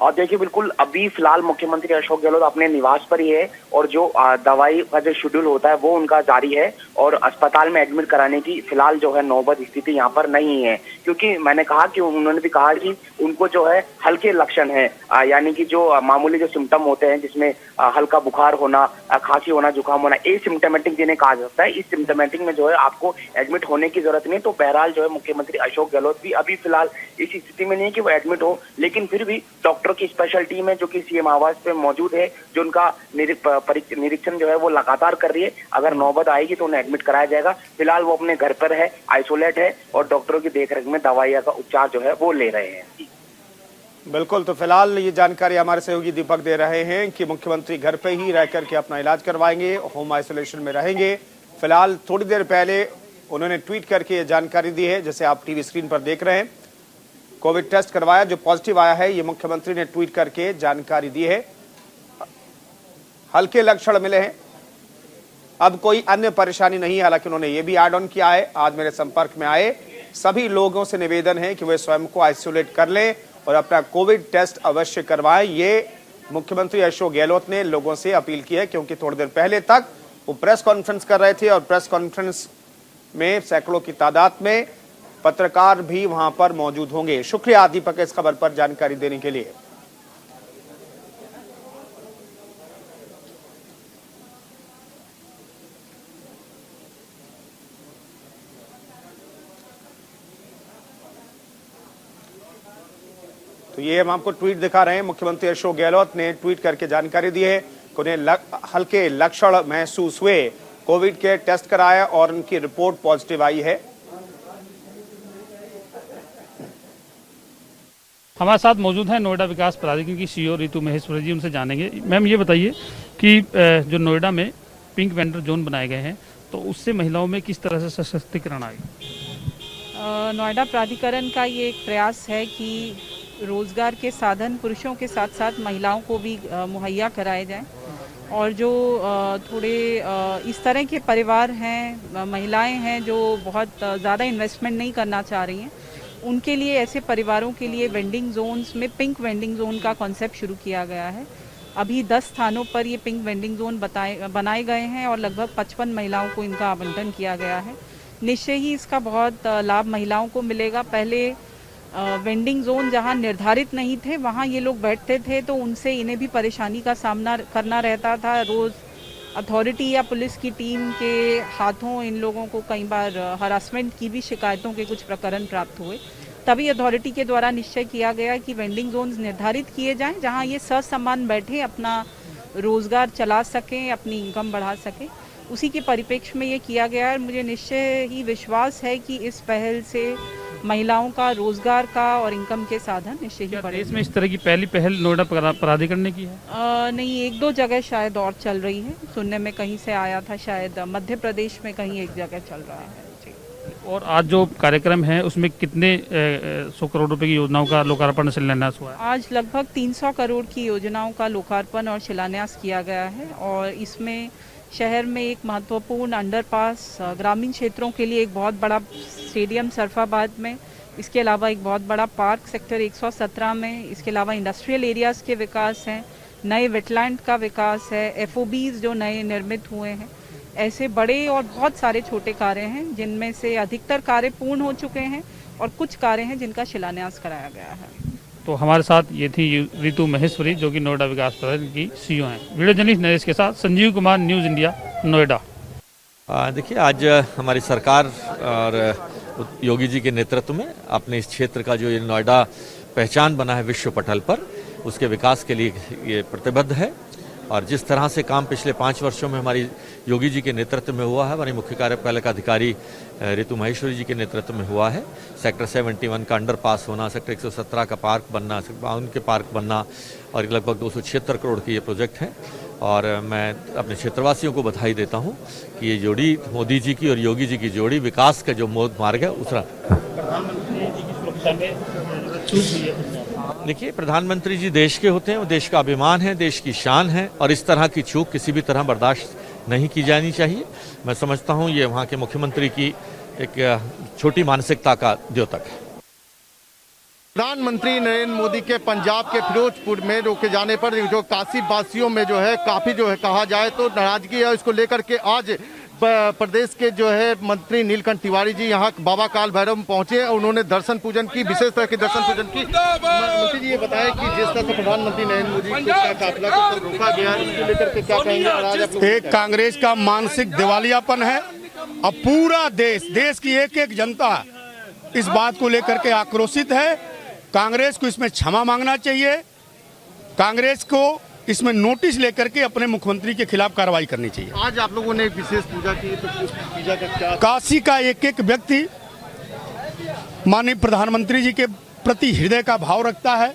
और देखिए बिल्कुल अभी फिलहाल मुख्यमंत्री अशोक गहलोत अपने निवास पर ही है और जो दवाई का जो शेड्यूल होता है वो उनका जारी है और अस्पताल में एडमिट कराने की फिलहाल जो है नौबत स्थिति यहाँ पर नहीं है। क्योंकि मैंने कहा कि उन्होंने भी कहा कि उनको जो है हल्के लक्षण है, यानी कि जो मामूली जो सिम्टम होते हैं जिसमें हल्का बुखार होना, खांसी होना, जुकाम होना, एसिम्टोमेटिक जिन्हें कहा जाता है, इस सिम्टोमेटिक में जो है आपको एडमिट होने की जरूरत नहीं। तो बहरहाल जो है मुख्यमंत्री अशोक गहलोत भी अभी फिलहाल इस स्थिति में नहीं है कि वो एडमिट हो, लेकिन फिर भी डॉक्टर की स्पेशल टीम है जो कि सीएम आवास पे मौजूद है, जो उनका निरीक्षण जो है वो लगातार कर रही है। अगर नौबत आएगी तो उन्हें एडमिट कराया जाएगा। फिलहाल वो अपने घर पर है, आइसोलेट है और डॉक्टरों की देखरेख में दवाइयां का उपचार जो है वो ले रहे हैं। बिल्कुल, तो फिलहाल ये जानकारी हमारे सहयोगी दीपक दे रहे हैं कि मुख्यमंत्री घर पे ही रह करके अपना इलाज करवाएंगे, होम आइसोलेशन में रहेंगे। फिलहाल थोड़ी देर पहले उन्होंने ट्वीट करके ये जानकारी दी है, जैसे आप टीवी स्क्रीन पर देख रहे हैं। कोविड टेस्ट करवाया, जो पॉजिटिव आया है, ये मुख्यमंत्री ने ट्वीट करके जानकारी दी है। हल्के लक्षण मिले हैं, अब कोई अन्य परेशानी नहीं है। हालांकि उन्होंने ये भी ऐड ऑन किया है, आज मेरे संपर्क में आए सभी लोगों से निवेदन है कि वे स्वयं को आइसोलेट कर लें और अपना कोविड टेस्ट अवश्य करवाएं। ये मुख्यमंत्री अशोक गहलोत ने लोगों से अपील की है, क्योंकि थोड़ी देर पहले तक वो प्रेस कॉन्फ्रेंस कर रहे थे और प्रेस कॉन्फ्रेंस में सैकड़ों की तादाद में पत्रकार भी वहां पर मौजूद होंगे। शुक्रिया दीपक इस खबर पर जानकारी देने के लिए। तो ये हम आपको ट्वीट दिखा रहे हैं, मुख्यमंत्री अशोक गहलोत ने ट्वीट करके जानकारी दी है कि उन्हें हल्के लक्षण महसूस हुए, कोविड के टेस्ट कराया और उनकी रिपोर्ट पॉजिटिव आई है। हमारे साथ मौजूद हैं नोएडा विकास प्राधिकरण की सीईओ रितु महेश्वरी जी, उनसे जानेंगे। मैम ये बताइए कि जो नोएडा में पिंक वेंडर जोन बनाए गए हैं तो उससे महिलाओं में किस तरह से सशक्तिकरण आएगा? नोएडा प्राधिकरण का ये एक प्रयास है कि रोजगार के साधन पुरुषों के साथ साथ महिलाओं को भी मुहैया कराए जाएं और जो थोड़े इस तरह के परिवार हैं, महिलाएं हैं जो बहुत ज़्यादा इन्वेस्टमेंट नहीं करना चाह रही हैं, उनके लिए, ऐसे परिवारों के लिए वेंडिंग जोन्स में पिंक वेंडिंग जोन का कॉन्सेप्ट शुरू किया गया है। अभी 10 स्थानों पर ये पिंक वेंडिंग जोन बनाए गए हैं और लगभग 55 महिलाओं को इनका आवंटन किया गया है। निश्चय ही इसका बहुत लाभ महिलाओं को मिलेगा। पहले वेंडिंग जोन जहां निर्धारित नहीं थे वहां ये लोग बैठते थे तो उनसे इन्हें भी परेशानी का सामना करना रहता था। रोज़ अथॉरिटी या पुलिस की टीम के हाथों इन लोगों को कई बार हरासमेंट की भी शिकायतों के कुछ प्रकरण प्राप्त हुए। तभी अथॉरिटी के द्वारा निश्चय किया गया कि वेंडिंग जोन्स निर्धारित किए जाएं जहां ये ससम्मान बैठे अपना रोजगार चला सकें, अपनी इनकम बढ़ा सकें। उसी के परिप्रेक्ष्य में ये किया गया है। मुझे निश्चय ही विश्वास है कि इस पहल से महिलाओं का रोजगार का और इनकम के साधन निश्चय ही बढ़े। देश में इस तरह की पहली पहल नोएडा प्राधिकरण ने की है? नहीं, 1-2 जगह शायद और चल रही है। सुनने में कहीं से आया था, शायद मध्य प्रदेश में कहीं एक जगह चल रहा है। और आज जो कार्यक्रम है उसमें कितने 100 करोड़ रुपए की योजनाओं का लोकार्पण शिलान्यास हुआ है? आज लगभग 300 करोड़ की योजनाओं का लोकार्पण और शिलान्यास किया गया है और इसमें शहर में एक महत्वपूर्ण अंडरपास, ग्रामीण क्षेत्रों के लिए एक बहुत बड़ा स्टेडियम सरफाबाद में, इसके अलावा एक बहुत बड़ा पार्क सेक्टर 117 में, इसके अलावा इंडस्ट्रियल एरियाज़ के विकास हैं, नए वेटलैंड का विकास है, FOBs जो नए निर्मित हुए हैं। ऐसे बड़े और बहुत सारे छोटे कार्य हैं जिनमें से अधिकतर कार्य पूर्ण हो चुके हैं और कुछ कार्य हैं जिनका शिलान्यास कराया गया है। तो हमारे साथ ये थी ऋतु महेश्वरी जो कि नोएडा विकास प्राधिकरण की CEO हैं। वीडियो जर्नलिस्ट नरेश के साथ संजीव कुमार, न्यूज़ इंडिया, नोएडा। देखिए, आज हमारी सरकार और योगी जी के नेतृत्व में अपने इस क्षेत्र का जो ये नोएडा पहचान बना है विश्व पटल पर, उसके विकास के लिए ये प्रतिबद्ध है। और जिस तरह से काम पिछले 5 वर्षों में हमारी योगी जी के नेतृत्व में हुआ है, हमारी मुख्य कार्यपालक अधिकारी ऋतु महेश्वरी जी के नेतृत्व में हुआ है, सेक्टर 71 का अंडरपास होना, सेक्टर 117 का पार्क बनना, सेक्टर 52 के पार्क बनना और लगभग 276 करोड़ के ये प्रोजेक्ट हैं। और मैं अपने क्षेत्रवासियों को बधाई देता हूं कि ये जोड़ी मोदी जी की और योगी जी की जोड़ी विकास का जो मोद मार्ग है उस देखिए, प्रधानमंत्री जी देश के होते हैं, वो देश का अभिमान है, देश की शान है और इस तरह की चूक किसी भी तरह बर्दाश्त नहीं की जानी चाहिए। मैं समझता हूं ये वहां के मुख्यमंत्री की एक छोटी मानसिकता का द्योतक है। प्रधानमंत्री नरेंद्र मोदी के पंजाब के फिरोजपुर में रोके जाने पर जो काशी वासियों में जो है काफी जो है कहा जाए तो नाराजगी है। इसको लेकर के आज प्रदेश के जो है मंत्री नीलकंठ तिवारी जी यहाँ बाबा काल भैरव में पहुंचे और उन्होंने दर्शन पूजन की, विशेष तरह के दर्शन पूजन की। मंत्री जी ये बताएं कि जिस तरह से प्रधानमंत्री नरेंद्र मोदी का काफिला को रोका गया, इसको लेकर के क्या कहेंगे? एक कांग्रेस का मानसिक दिवालियापन है। अब पूरा देश की एक एक जनता इस बात को लेकर के आक्रोशित है। कांग्रेस को इसमें क्षमा मांगना चाहिए। कांग्रेस को इसमें नोटिस लेकर के अपने मुख्यमंत्री के खिलाफ कार्रवाई करनी चाहिए। आज आप लोगों ने विशेष पूजा की, तो पूजा का क्या? काशी का एक एक व्यक्ति माननीय प्रधानमंत्री जी के प्रति हृदय का भाव रखता है,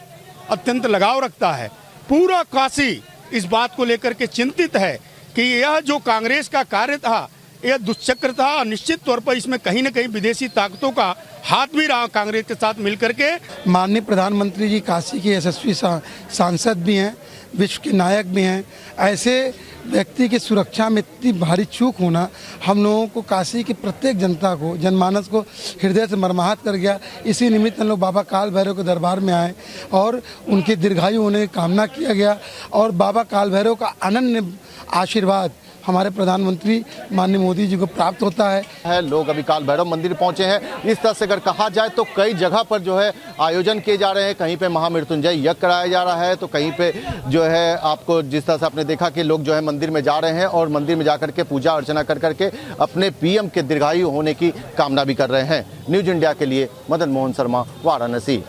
अत्यंत लगाव रखता है। पूरा काशी इस बात को लेकर के चिंतित है कि यह जो कांग्रेस का कार्य था यह दुष्चक्र था और निश्चित तौर पर इसमें कहीं न कहीं विदेशी ताकतों का हाथ भी रहा कांग्रेस के साथ मिलकर के। माननीय प्रधानमंत्री जी काशी के यशस्वी सांसद भी हैं, विश्व के नायक भी हैं। ऐसे व्यक्ति की सुरक्षा में इतनी भारी चूक होना हम लोगों को, काशी की प्रत्येक जनता को, जनमानस को हृदय से मर्माहत कर गया। इसी निमित्त हम लोग बाबा काल भैरव के दरबार में आए और उनके दीर्घायु होने की कामना किया गया और बाबा काल भैरव का अनन्य आशीर्वाद हमारे प्रधानमंत्री माननीय मोदी जी को प्राप्त होता है। लोग अभी काल भैरव मंदिर पहुंचे हैं। इस तरह से अगर कहा जाए तो कई जगह पर जो है आयोजन किए जा रहे हैं। कहीं पे महामृत्युंजय यज्ञ कराया जा रहा है, तो कहीं पे जो है आपको जिस तरह से आपने देखा कि लोग जो है मंदिर में जा रहे हैं और मंदिर में जाकर के पूजा अर्चना कर करके अपने PM के दीर्घायु होने की कामना भी कर रहे हैं। न्यूज इंडिया के लिए मदन मोहन शर्मा, वाराणसी।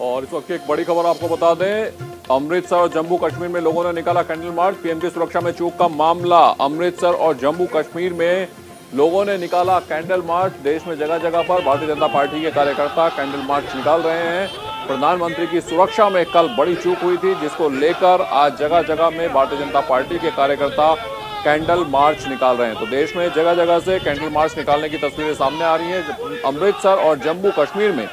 और इस वक्त की एक बड़ी खबर आपको बता दें, अमृतसर और जम्मू कश्मीर में लोगों ने निकाला कैंडल मार्च। PM की सुरक्षा में चूक का मामला। अमृतसर और जम्मू कश्मीर में लोगों ने निकाला कैंडल मार्च। देश में जगह जगह पर भारतीय जनता पार्टी के कार्यकर्ता कैंडल मार्च निकाल रहे हैं। प्रधानमंत्री की सुरक्षा में कल बड़ी चूक हुई थी, जिसको लेकर आज जगह जगह में भारतीय जनता पार्टी के कार्यकर्ता कैंडल मार्च निकाल रहे हैं। तो देश में जगह जगह से कैंडल मार्च निकालने की तस्वीरें सामने आ रही हैं। अमृतसर और जम्मू कश्मीर में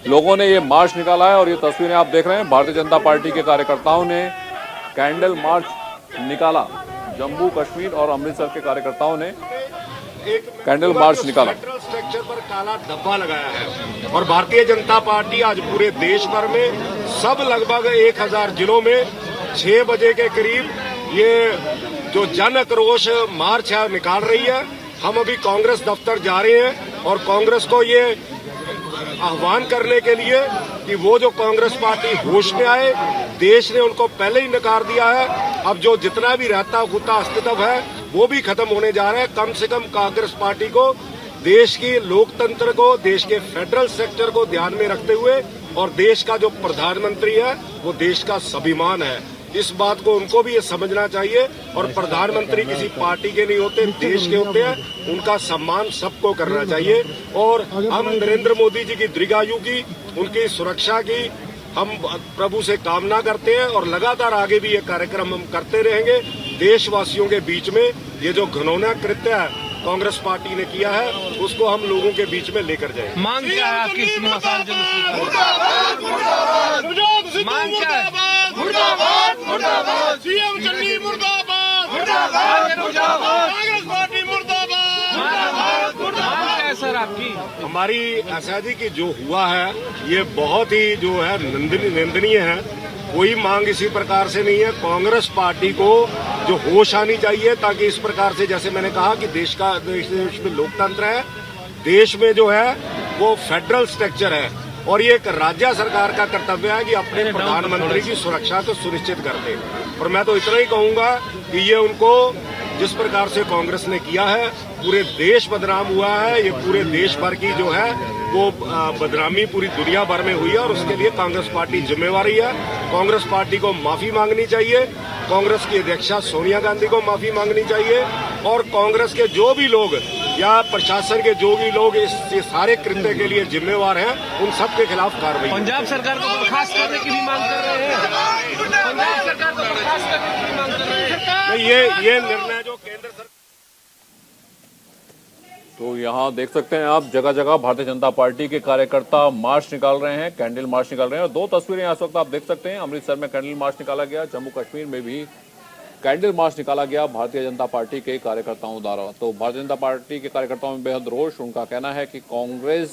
लोगों ने ये मार्च निकाला है और ये तस्वीरें आप देख रहे हैं। भारतीय जनता पार्टी के कार्यकर्ताओं ने कैंडल मार्च निकाला। जम्मू कश्मीर और अमृतसर के कार्यकर्ताओं ने कैंडल मार्च निकाला। स्ट्रक्चर पर काला धब्बा लगाया है और भारतीय जनता पार्टी आज पूरे देश भर में सब लगभग 1000 जिलों में 6 बजे के करीब ये जो जन आक्रोश मार्च है निकाल रही है। हम अभी कांग्रेस दफ्तर जा रहे हैं और कांग्रेस को ये आह्वान करने के लिए कि वो जो कांग्रेस पार्टी होश में आए। देश ने उनको पहले ही नकार दिया है। अब जो जितना भी रहता कूता अस्तित्व है वो भी खत्म होने जा रहा है। कम से कम कांग्रेस पार्टी को देश की लोकतंत्र को, देश के फेडरल सेक्टर को ध्यान में रखते हुए और देश का जो प्रधानमंत्री है वो देश का स्वाभिमान है, इस बात को उनको भी ये समझना चाहिए। और प्रधानमंत्री किसी पार्टी के नहीं होते, देश के होते हैं। उनका सम्मान सबको करना चाहिए। और हम नरेंद्र मोदी जी की दीर्घायु की, उनकी सुरक्षा की हम प्रभु से कामना करते हैं और लगातार आगे भी ये कार्यक्रम हम करते रहेंगे। देशवासियों के बीच में ये जो घिनौना कृत्य है कांग्रेस पार्टी ने किया है उसको हम लोगों के बीच में लेकर जाए। मांग क्या है आपकी? मांग क्या है? मुर्दाबाद, मुर्दाबाद, सीएम चन्नी मुर्दाबाद, मुर्दाबाद, मुर्दाबाद, कांग्रेस पार्टी मुर्दाबाद, मुर्दाबाद, मुर्दाबाद। सर आपकी? हमारी आशा जी की जो हुआ है ये बहुत ही जो है निंदनीय है। कोई मांग इसी प्रकार से नहीं है। कांग्रेस पार्टी को जो होश आनी चाहिए ताकि इस प्रकार से, जैसे मैंने कहा कि देश में लोकतंत्र है, देश में जो है वो फेडरल स्ट्रक्चर है और ये एक राज्य सरकार का कर्तव्य है कि अपने प्रधानमंत्री की सुरक्षा को सुनिश्चित कर दे। और मैं तो इतना ही कहूंगा कि ये उनको जिस प्रकार से कांग्रेस ने किया है, पूरे देश बदनाम हुआ है। ये पूरे देश भर की जो है वो बदनामी पूरी दुनिया भर में हुई है और उसके लिए कांग्रेस पार्टी जिम्मेवारी है। कांग्रेस पार्टी को माफी मांगनी चाहिए, कांग्रेस की अध्यक्षा सोनिया गांधी को माफी मांगनी चाहिए और कांग्रेस के जो भी लोग या प्रशासन के जो भी लोग इस सारे कृत्य के लिए जिम्मेवार हैं, उन सब के खिलाफ कार्रवाई। पंजाब सरकार को बर्खास्त करने की भी मांग कर रहे हैं। पंजाब सरकार को बर्खास्त करने की भी मांग कर रहे हैं। ये निर्णय जो केंद्र सरकार, तो यहाँ देख सकते हैं आप, जगह जगह भारतीय जनता पार्टी के कार्यकर्ता मार्च निकाल रहे हैं, कैंडल मार्च निकाल रहे हैं। और दो तस्वीरें इस वक्त आप देख सकते हैं, अमृतसर में कैंडल मार्च निकाला गया, जम्मू कश्मीर में भी कैंडल मार्च निकाला गया भारतीय जनता पार्टी के कार्यकर्ताओं द्वारा। तो भारतीय जनता पार्टी के कार्यकर्ताओं में बेहद रोष। उनका कहना है कि कांग्रेस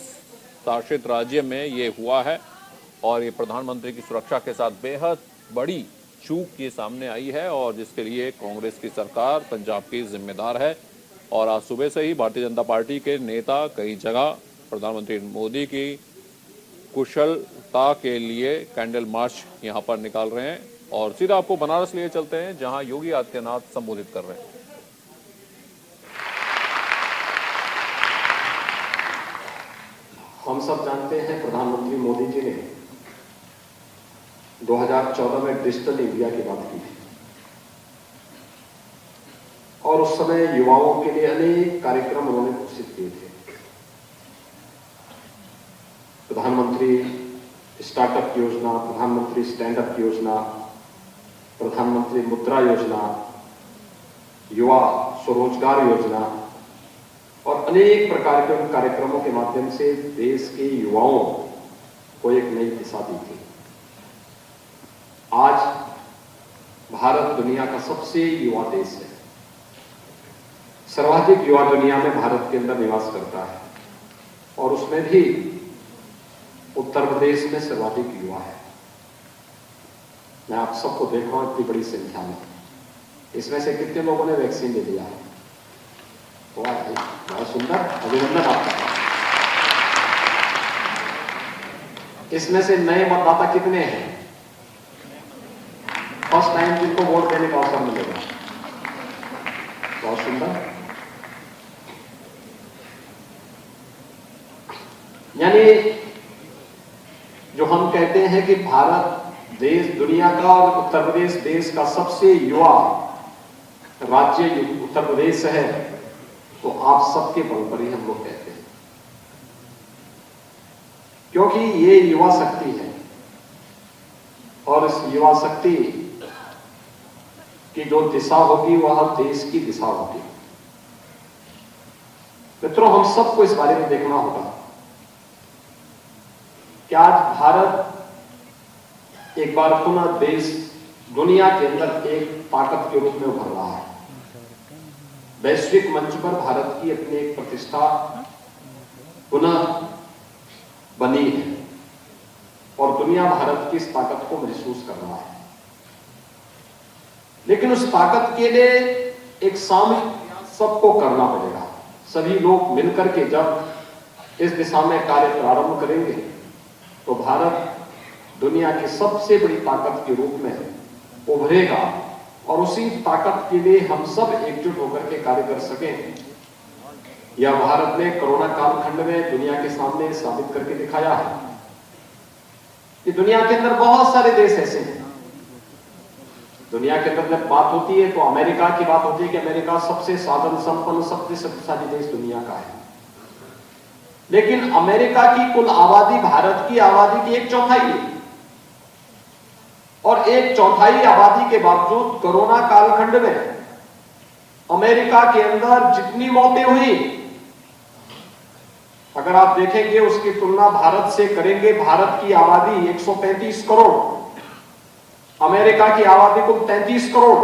शासित राज्य में ये हुआ है और ये प्रधानमंत्री की सुरक्षा के साथ बेहद बड़ी चूक ये सामने आई है और जिसके लिए कांग्रेस की सरकार पंजाब की जिम्मेदार है। और आज सुबह से ही भारतीय जनता पार्टी के नेता कई जगह प्रधानमंत्री मोदी की कुशलता के लिए कैंडल मार्च यहां पर निकाल रहे हैं। और सीधा आपको बनारस लिए चलते हैं जहां योगी आदित्यनाथ संबोधित कर रहे हैं। हम सब जानते हैं प्रधानमंत्री मोदी जी ने 2014 में डिजिटल इंडिया की बात की थी और उस समय युवाओं के लिए अनेक कार्यक्रम उन्होंने घोषित किए थे। प्रधानमंत्री स्टार्टअप योजना, प्रधानमंत्री स्टैंड अप योजना, प्रधानमंत्री मुद्रा योजना, युवा स्वरोजगार योजना और अनेक प्रकार के कार्यक्रमों के माध्यम से देश के युवाओं को एक नई दिशा दी थी। आज भारत दुनिया का सबसे युवा देश है। सर्वाधिक युवा दुनिया में भारत के अंदर निवास करता है और उसमें भी उत्तर प्रदेश में सर्वाधिक युवा है। मैं आप सबको देख रहा हूं इतनी बड़ी संख्या में। इसमें से कितने लोगों ने वैक्सीन ले लिया है? बहुत सुंदर, अभिनंदन आपका। इसमें से नए मतदाता कितने हैं? फर्स्ट टाइम जिनको वोट देने का अवसर मिलेगा। बहुत सुंदर। यानी जो हम कहते हैं कि भारत देश दुनिया का और उत्तर प्रदेश देश का सबसे युवा राज्य उत्तर प्रदेश है, तो आप सबके बल पर ही हम लोग कहते हैं, क्योंकि ये युवा शक्ति है और इस युवा शक्ति की जो दिशा होगी वह देश की दिशा होगी। मित्रों, हम सबको इस बारे में देखना होगा कि आज भारत एक बार पुनः देश दुनिया के अंदर एक ताकत के रूप में उभर रहा है। वैश्विक मंच पर भारत की अपनी एक प्रतिष्ठा पुनः बनी है और दुनिया भारत की इस ताकत को महसूस कर रहा है। लेकिन उस ताकत के लिए एक सामूहिक सबको करना पड़ेगा। सभी लोग मिलकर के जब इस दिशा में कार्य प्रारंभ करेंगे तो भारत दुनिया की सबसे बड़ी ताकत के रूप में उभरेगा और उसी ताकत के लिए हम सब एकजुट होकर के कार्य कर सकें। यह भारत ने कोरोना कालखंड में दुनिया के सामने साबित करके दिखाया है कि दुनिया के अंदर बहुत सारे देश ऐसे हैं। दुनिया के अंदर जब बात होती है तो अमेरिका की बात होती है कि अमेरिका सबसे साधन संपन्न सबसे शक्तिशाली देश दुनिया का है, लेकिन अमेरिका की कुल आबादी भारत की आबादी की 1/4 है और 1/4 आबादी के बावजूद कोरोना कालखंड में अमेरिका के अंदर जितनी मौतें हुई, अगर आप देखेंगे उसकी तुलना भारत से करेंगे, भारत की आबादी 135 करोड़, अमेरिका की आबादी कुल 33 करोड़,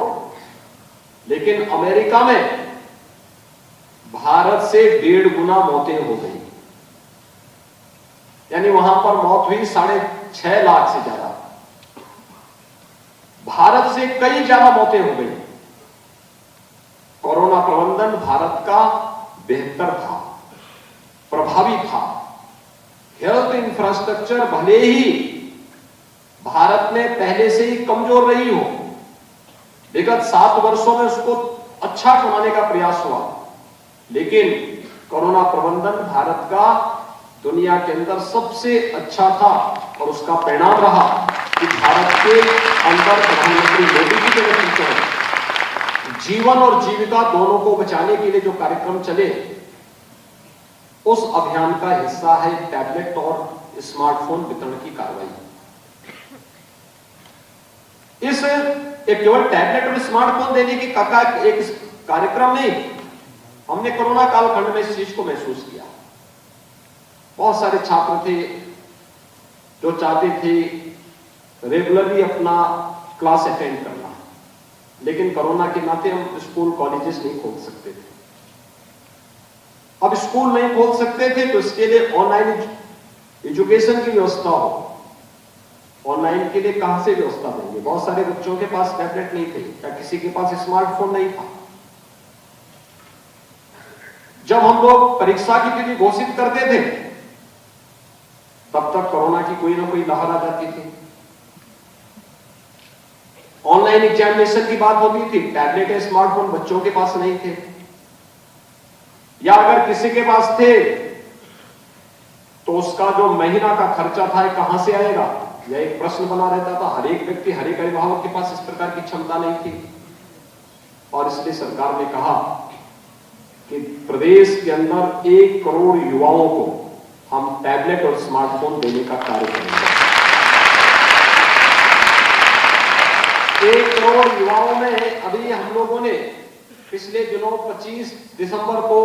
लेकिन अमेरिका में भारत से 1.5 गुना मौतें हो गई। यानी वहां पर मौत हुई 6.5 लाख से ज्यादा। भारत से कई ज्यादा मौतें हो गई। कोरोना प्रबंधन भारत का बेहतर था, प्रभावी था। हेल्थ इंफ्रास्ट्रक्चर भले ही भारत में पहले से ही कमजोर रही हो, विगत 7 वर्षों में उसको अच्छा बनाने का प्रयास हुआ, लेकिन कोरोना प्रबंधन भारत का दुनिया के अंदर सबसे अच्छा था और उसका परिणाम रहा कि भारत के अंदर प्रधानमंत्री मोदी जी के नेतृत्व में जीवन और जीविका दोनों को बचाने के लिए जो कार्यक्रम चले, उस अभियान का हिस्सा है टैबलेट और स्मार्टफोन वितरण की कार्रवाई। इस एक केवल टैबलेट और स्मार्टफोन देने की एक कार्यक्रम नहीं, हमने कोरोना कालखंड में इस चीज को महसूस किया। बहुत सारे छात्र थे जो चाहते थे रेगुलरली अपना क्लास अटेंड करना, लेकिन कोरोना के नाते हम स्कूल कॉलेजेस नहीं खोल सकते थे। अब स्कूल नहीं खोल सकते थे तो इसके लिए ऑनलाइन एजुकेशन की व्यवस्था हो। ऑनलाइन के लिए कहां से व्यवस्था देंगे? बहुत सारे बच्चों के पास टैबलेट नहीं थे या किसी के पास स्मार्टफोन नहीं था। जब हम लोग परीक्षा की तिथि घोषित करते थे तब तक कोरोना की कोई ना कोई लहर आ जाती थी। ऑनलाइन एग्जामिनेशन की बात होती थी, टैबलेट या स्मार्टफोन बच्चों के पास नहीं थे, या अगर किसी के पास थे तो उसका जो महीना का खर्चा था कहां से आएगा, यह एक प्रश्न बना रहता था। हर एक व्यक्ति, हर एक अभिभावक के पास इस प्रकार की क्षमता नहीं थी और इसलिए सरकार ने कहा कि प्रदेश के अंदर 1 करोड़ युवाओं को हम टैबलेट और स्मार्टफोन देने का कार्य करेंगे। 1 करोड़ युवाओं में अभी हम लोगों ने पिछले दिनों 25 दिसंबर को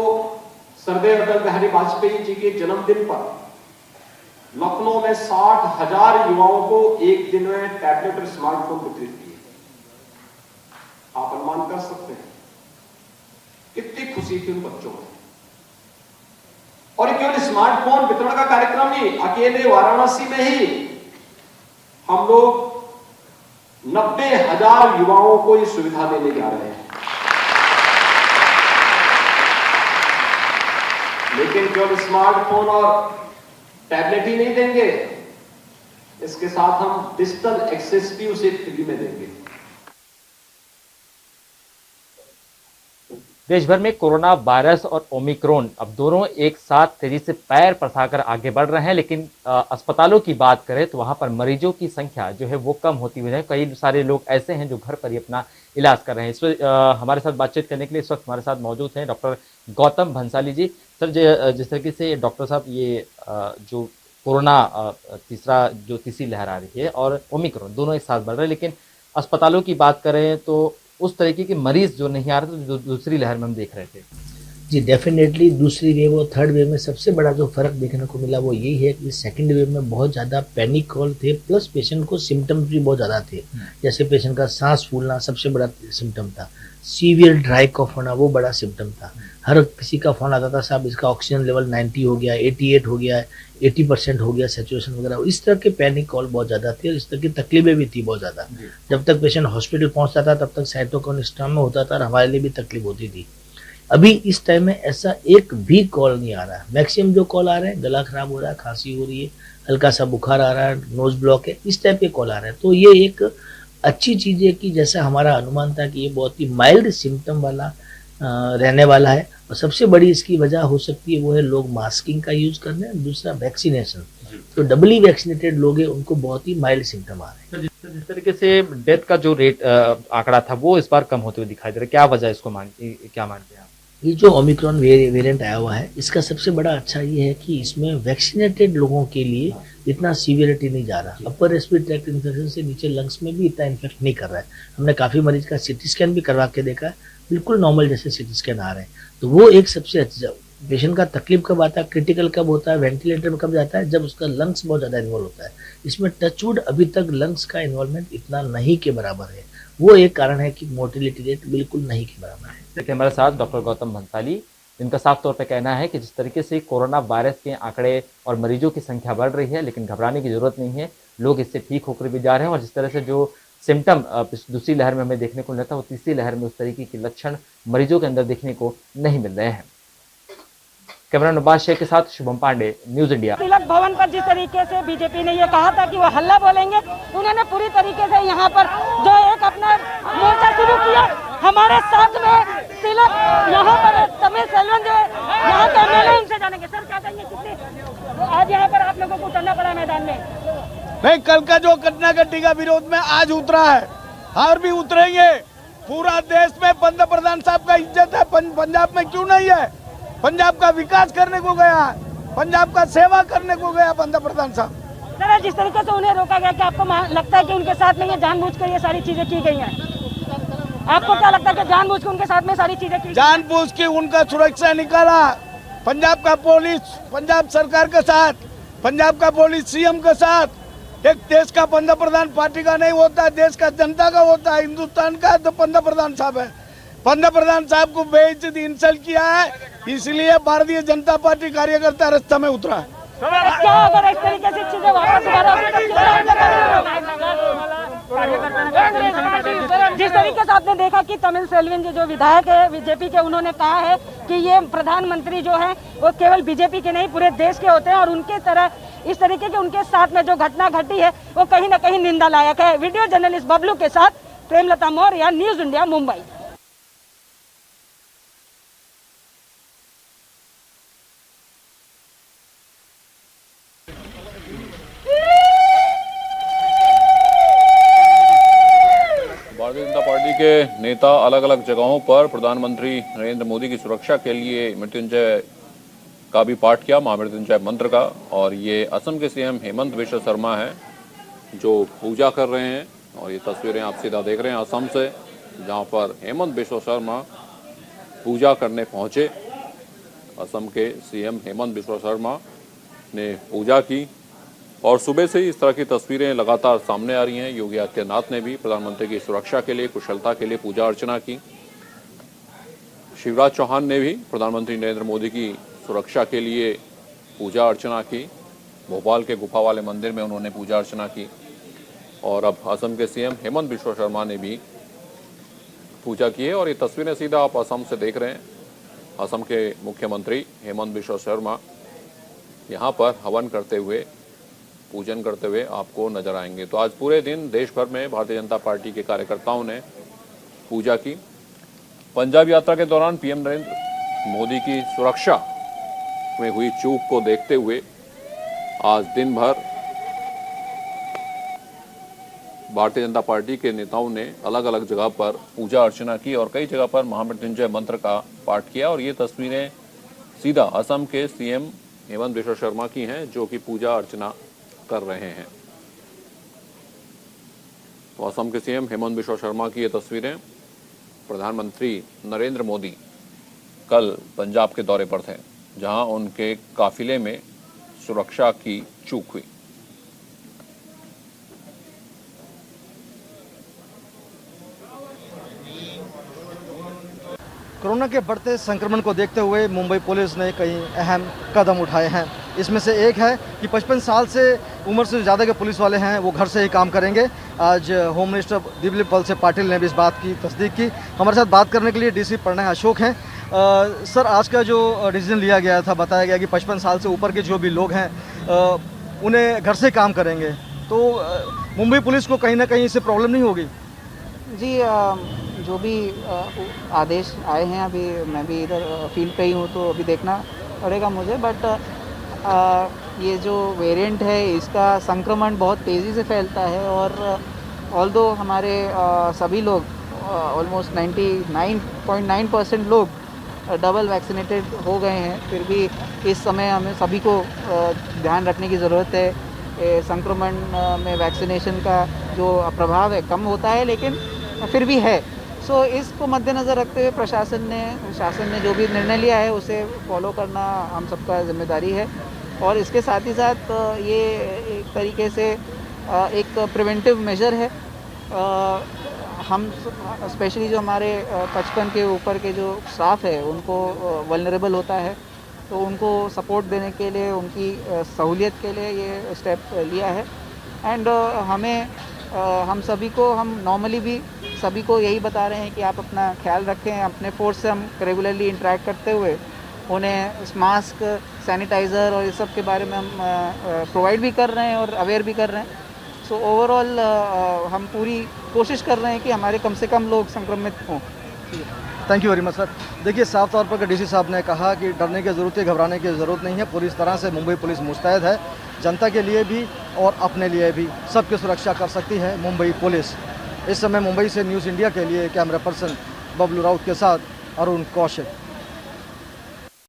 सरदार अटल बिहारी वाजपेयी जी के जन्मदिन पर लखनऊ में 60,000 युवाओं को एक दिन में टैबलेट और स्मार्टफोन वितरित किए। आप अनुमान कर सकते हैं कितनी खुशी थी उन बच्चों में। और केवल स्मार्टफोन वितरण का कार्यक्रम नहीं, अकेले वाराणसी में ही हम लोग 90,000 युवाओं को ये सुविधा देने जा रहे हैं। लेकिन केवल स्मार्टफोन और टैबलेट ही नहीं देंगे, इसके साथ हम डिजिटल एक्सेस भी उसे फ्री में देंगे। देश भर में कोरोना वायरस और ओमिक्रॉन अब दोनों एक साथ तेजी से पैर पसारकर आगे बढ़ रहे हैं, लेकिन अस्पतालों की बात करें तो वहां पर मरीजों की संख्या जो है वो कम होती हुई है। कई सारे लोग ऐसे हैं जो घर पर ही अपना इलाज कर रहे हैं। इस हमारे साथ बातचीत करने के लिए इस वक्त हमारे साथ मौजूद हैं डॉक्टर गौतम भंसाली जी। सर, जिस तरीके से डॉक्टर साहब ये जो कोरोना तीसरी लहर आ रही है और ओमिक्रॉन दोनों एक साथ बढ़ रहे हैं, लेकिन अस्पतालों की बात करें तो उस तरीके के मरीज जो नहीं आ रहे थे जो दूसरी लहर में हम देख रहे थे। जी डेफिनेटली दूसरी वेव और थर्ड वेव में सबसे बड़ा जो फर्क देखने को मिला वो यही है कि सेकंड वेव में बहुत ज़्यादा पैनिक कॉल थे, प्लस पेशेंट को सिम्टम्स भी बहुत ज़्यादा थे। जैसे पेशेंट का सांस फूलना सबसे बड़ा सिम्टम था, सीवियर ड्राई कॉफ होना वो बड़ा सिम्टम था। हर किसी का फोन आता था, साहब इसका ऑक्सीजन लेवल 90 हो गया, 88 हो गया, 80% हो गया सैचुरेशन वगैरह। इस तरह के पैनिक कॉल बहुत ज़्यादा थी और इस तरह की तकलीफें भी थी बहुत ज़्यादा। जब तक पेशेंट हॉस्पिटल पहुंचता था तब तक साइटोकाइन स्टॉर्म में होता था और हमारे लिए भी तकलीफ होती थी। अभी इस टाइम में ऐसा एक भी कॉल नहीं आ रहा है। मैक्सिमम जो कॉल आ रहे हैं, गला खराब हो रहा है, खांसी हो रही है, हल्का सा बुखार आ रहा है, नोज ब्लॉक है, इस टाइप के कॉल आ रहे हैं। तो ये एक अच्छी चीज़ है कि जैसा हमारा अनुमान था कि ये बहुत ही माइल्ड सिम्टम वाला रहने वाला है। और सबसे बड़ी इसकी वजह हो सकती है वो है लोग मास्किंग का यूज कर रहे हैं, दूसरा वैक्सीनेशन। तो डबली वैक्सीनेटेड लोग हैं उनको बहुत ही माइल्ड सिम्टम आ रहे हैं। जिस तरीके से डेथ का जो रेट आंकड़ा था वो इस बार कम होते हुए दिखाई दे रहा है, क्या वजह इसको क्या मानते हैं आप? ये जो ओमिक्रॉन वेरिएंट आया हुआ है इसका सबसे बड़ा अच्छा ये है कि इसमें वैक्सीनेटेड लोगों के लिए इतना सीवियरिटी नहीं जा रहा। अपर रेस्पिरेटरी ट्रैक्ट इन्फेक्शन से नीचे लंग्स में भी इतना इन्फेक्ट नहीं कर रहा है। हमने काफ़ी मरीज का सीटी स्कैन भी करवा के देखा है, बिल्कुल नॉर्मल जैसे सीटी स्कैन आ रहे हैं। तो वो एक सबसे अच्छा। पेशेंट का तकलीफ कब आता है, क्रिटिकल कब होता है, वेंटिलेटर में कब जाता है, जब उसका लंग्स बहुत ज़्यादा इन्वॉल्व होता है। इसमें टचवुड अभी तक लंग्स का इन्वॉल्वमेंट इतना नहीं के बराबर है। वो एक कारण है कि मोर्टेलिटी रेट बिल्कुल नहीं के बराबर है। हमारे साथ डॉक्टर गौतम भंसाली इनका साफ तौर पर कहना है कि जिस तरीके से कोरोना वायरस के आंकड़े और मरीजों की संख्या बढ़ रही है, लेकिन घबराने की जरूरत नहीं है, लोग इससे ठीक होकर भी जा रहे हैं। और जिस तरह से जो सिम्टम दूसरी लहर में हमें देखने को मिलता है, वो तीसरी लहर में उस तरीके के लक्षण मरीजों के अंदर देखने को नहीं मिल रहे हैं। कैमरा नवाज शेख के साथ शुभम पांडे, न्यूज इंडिया। तिलक भवन पर जिस तरीके से बीजेपी ने ये कहा था कि वो हल्ला बोलेंगे, उन्होंने पूरी तरीके से यहाँ पर जो एक अपना मोर्चा शुरू किया। हमारे साथ में तिलक यहाँ पर तमिल सेल्वन जो यहाँ के एमएलए, उनसे जानेंगे। सर क्या कहेंगे, कितने आज यहाँ पर आप लोगों को उतरना पड़ा मैदान में? भाई कल का जो घटना घटी का विरोध में आज उतरा है और भी उतरेंगे। पूरा देश में पंतप्रधान साहब का इज्जत है, पंजाब में क्यों नहीं है? पंजाब का विकास करने को गया, पंजाब का सेवा करने को गया पंतप्रधान साहब। सर जिस तरीके से उन्हें रोका गया, कि आपको लगता है कि उनके साथ में ये जानबूझकर ये सारी चीजें की गई हैं? आपको क्या लगता है कि जानबूझ के उनके साथ में सारी चीजें की? जानबूझ के उनका सुरक्षा निकाला पंजाब का पुलिस, पंजाब सरकार के साथ, पंजाब का पुलिस सीएम के साथ। एक देश का पंतप्रधान पार्टी का नहीं होता, देश का जनता का होता है। हिंदुस्तान का तो पंतप्रधान साहब है। पंतप्रधान साहब को बेइज्जती इंसल्ट किया है, इसलिए भारतीय जनता पार्टी कार्यकर्ता रास्ता में उतरा है। क्या अगर इस तरीके से चीजें वापस जिस तरीके से आपने देखा कि तमिल सेल्वन जो विधायक है बीजेपी के, उन्होंने कहा है कि ये प्रधानमंत्री जो है वो केवल बीजेपी के नहीं पूरे देश के होते हैं, और उनके तरह इस तरीके के उनके साथ में जो घटना घटी है वो कहीं न कहीं निंदा लायक है। वीडियो जर्नलिस्ट बबलू के साथ Premlata Maurya, news India, Mumbai. Bharatiya Janata party के नेता अलग अलग जगहों पर प्रधानमंत्री नरेंद्र मोदी की सुरक्षा के लिए मृत्युंजय का भी पाठ किया, महामृत्युंजय मंत्र का। और ये असम के सीएम हेमंत बिश्व शर्मा है जो पूजा कर रहे हैं, और ये तस्वीरें आप सीधा देख रहे हैं असम से, जहां पर हेमंत बिश्व शर्मा पूजा करने पहुंचे। असम के सीएम हेमंत बिश्व शर्मा ने पूजा की, और सुबह से ही इस तरह की तस्वीरें लगातार सामने आ रही हैं। योगी आदित्यनाथ ने भी प्रधानमंत्री की सुरक्षा के लिए, कुशलता के लिए पूजा अर्चना की। शिवराज चौहान ने भी प्रधानमंत्री नरेंद्र मोदी की सुरक्षा के लिए पूजा अर्चना की। भोपाल के गुफा वाले मंदिर में उन्होंने पूजा अर्चना की। और अब असम के सीएम हेमंत बिश्व शर्मा ने भी पूजा की है, और ये तस्वीरें सीधा आप असम से देख रहे हैं। असम के मुख्यमंत्री हेमंत बिश्व शर्मा यहाँ पर हवन करते हुए, पूजन करते हुए आपको नजर आएंगे। तो आज पूरे दिन देश भर में भारतीय जनता पार्टी के कार्यकर्ताओं ने पूजा की। पंजाब यात्रा के दौरान पीएम नरेंद्र मोदी की सुरक्षा में हुई चूक को देखते हुए आज दिन भर भारतीय जनता पार्टी के नेताओं ने अलग अलग जगह पर पूजा अर्चना की और कई जगह पर महामृत्युंजय मंत्र का पाठ किया। और ये तस्वीरें सीधा असम के सीएम हेमंत बिश्व शर्मा की हैं, जो कि पूजा अर्चना कर रहे हैं। तो असम के सीएम हेमंत बिश्व शर्मा की ये तस्वीरें। प्रधानमंत्री नरेंद्र मोदी कल पंजाब के दौरे पर थे, जहां उनके काफिले में सुरक्षा की चूक हुई। कोरोना के बढ़ते संक्रमण को देखते हुए मुंबई पुलिस ने कई अहम कदम उठाए हैं। इसमें से एक है कि 55 साल से उम्र से ज़्यादा के पुलिस वाले हैं वो घर से ही काम करेंगे। आज होम मिनिस्टर दिलीप वलसे पाटिल ने भी इस बात की तस्दीक की। हमारे साथ बात करने के लिए डीसी प्रणय अशोक हैं। सर, आज का जो डिसीजन लिया गया था, बताया गया कि 55 साल से ऊपर के जो भी लोग हैं उन्हें घर से काम करेंगे, तो मुंबई पुलिस को कहीं ना कहीं इससे प्रॉब्लम नहीं होगी? जी, जो भी आदेश आए हैं, अभी मैं भी इधर फील्ड पे ही हूँ तो अभी देखना पड़ेगा मुझे। बट ये जो वेरिएंट है इसका संक्रमण बहुत तेज़ी से फैलता है, और ऑल्दो हमारे सभी लोग ऑलमोस्ट 99.9% लोग डबल वैक्सीनेटेड हो गए हैं, फिर भी इस समय हमें सभी को ध्यान रखने की ज़रूरत है। संक्रमण में वैक्सीनेशन का जो प्रभाव है कम होता है, लेकिन फिर भी है। सो इसको मद्देनज़र रखते हुए शासन ने जो भी निर्णय लिया है उसे फॉलो करना हम सबका जिम्मेदारी है। और इसके साथ ही साथ ये एक तरीके से एक प्रिवेंटिव मेजर है। हम स्पेशली जो हमारे 55 के ऊपर के जो स्टाफ है उनको वल्नरेबल होता है, तो उनको सपोर्ट देने के लिए, उनकी सहूलियत के लिए ये स्टेप लिया है। एंड हम सभी को, हम नॉर्मली भी सभी को यही बता रहे हैं कि आप अपना ख्याल रखें। अपने फोर्स से हम रेगुलरली इंटरेक्ट करते हुए उन्हें मास्क, सैनिटाइज़र और ये सब के बारे में हम प्रोवाइड भी कर रहे हैं और अवेयर भी कर रहे हैं। सो ओवरऑल हम पूरी कोशिश कर रहे हैं कि हमारे कम से कम लोग संक्रमित हों। Thank you very much sir. देखिए, साफ तौर पर डीसी साहब ने कहा कि डरने की ज़रूरत है, घबराने की ज़रूरत नहीं है। पूरी तरह से मुंबई पुलिस मुस्तैद है, जनता के लिए भी और अपने लिए भी, सबकी सुरक्षा कर सकती है मुंबई पुलिस। इस समय मुंबई से न्यूज़ इंडिया के लिए कैमरा पर्सन बबलू राउत के साथ अरुण कौशिक।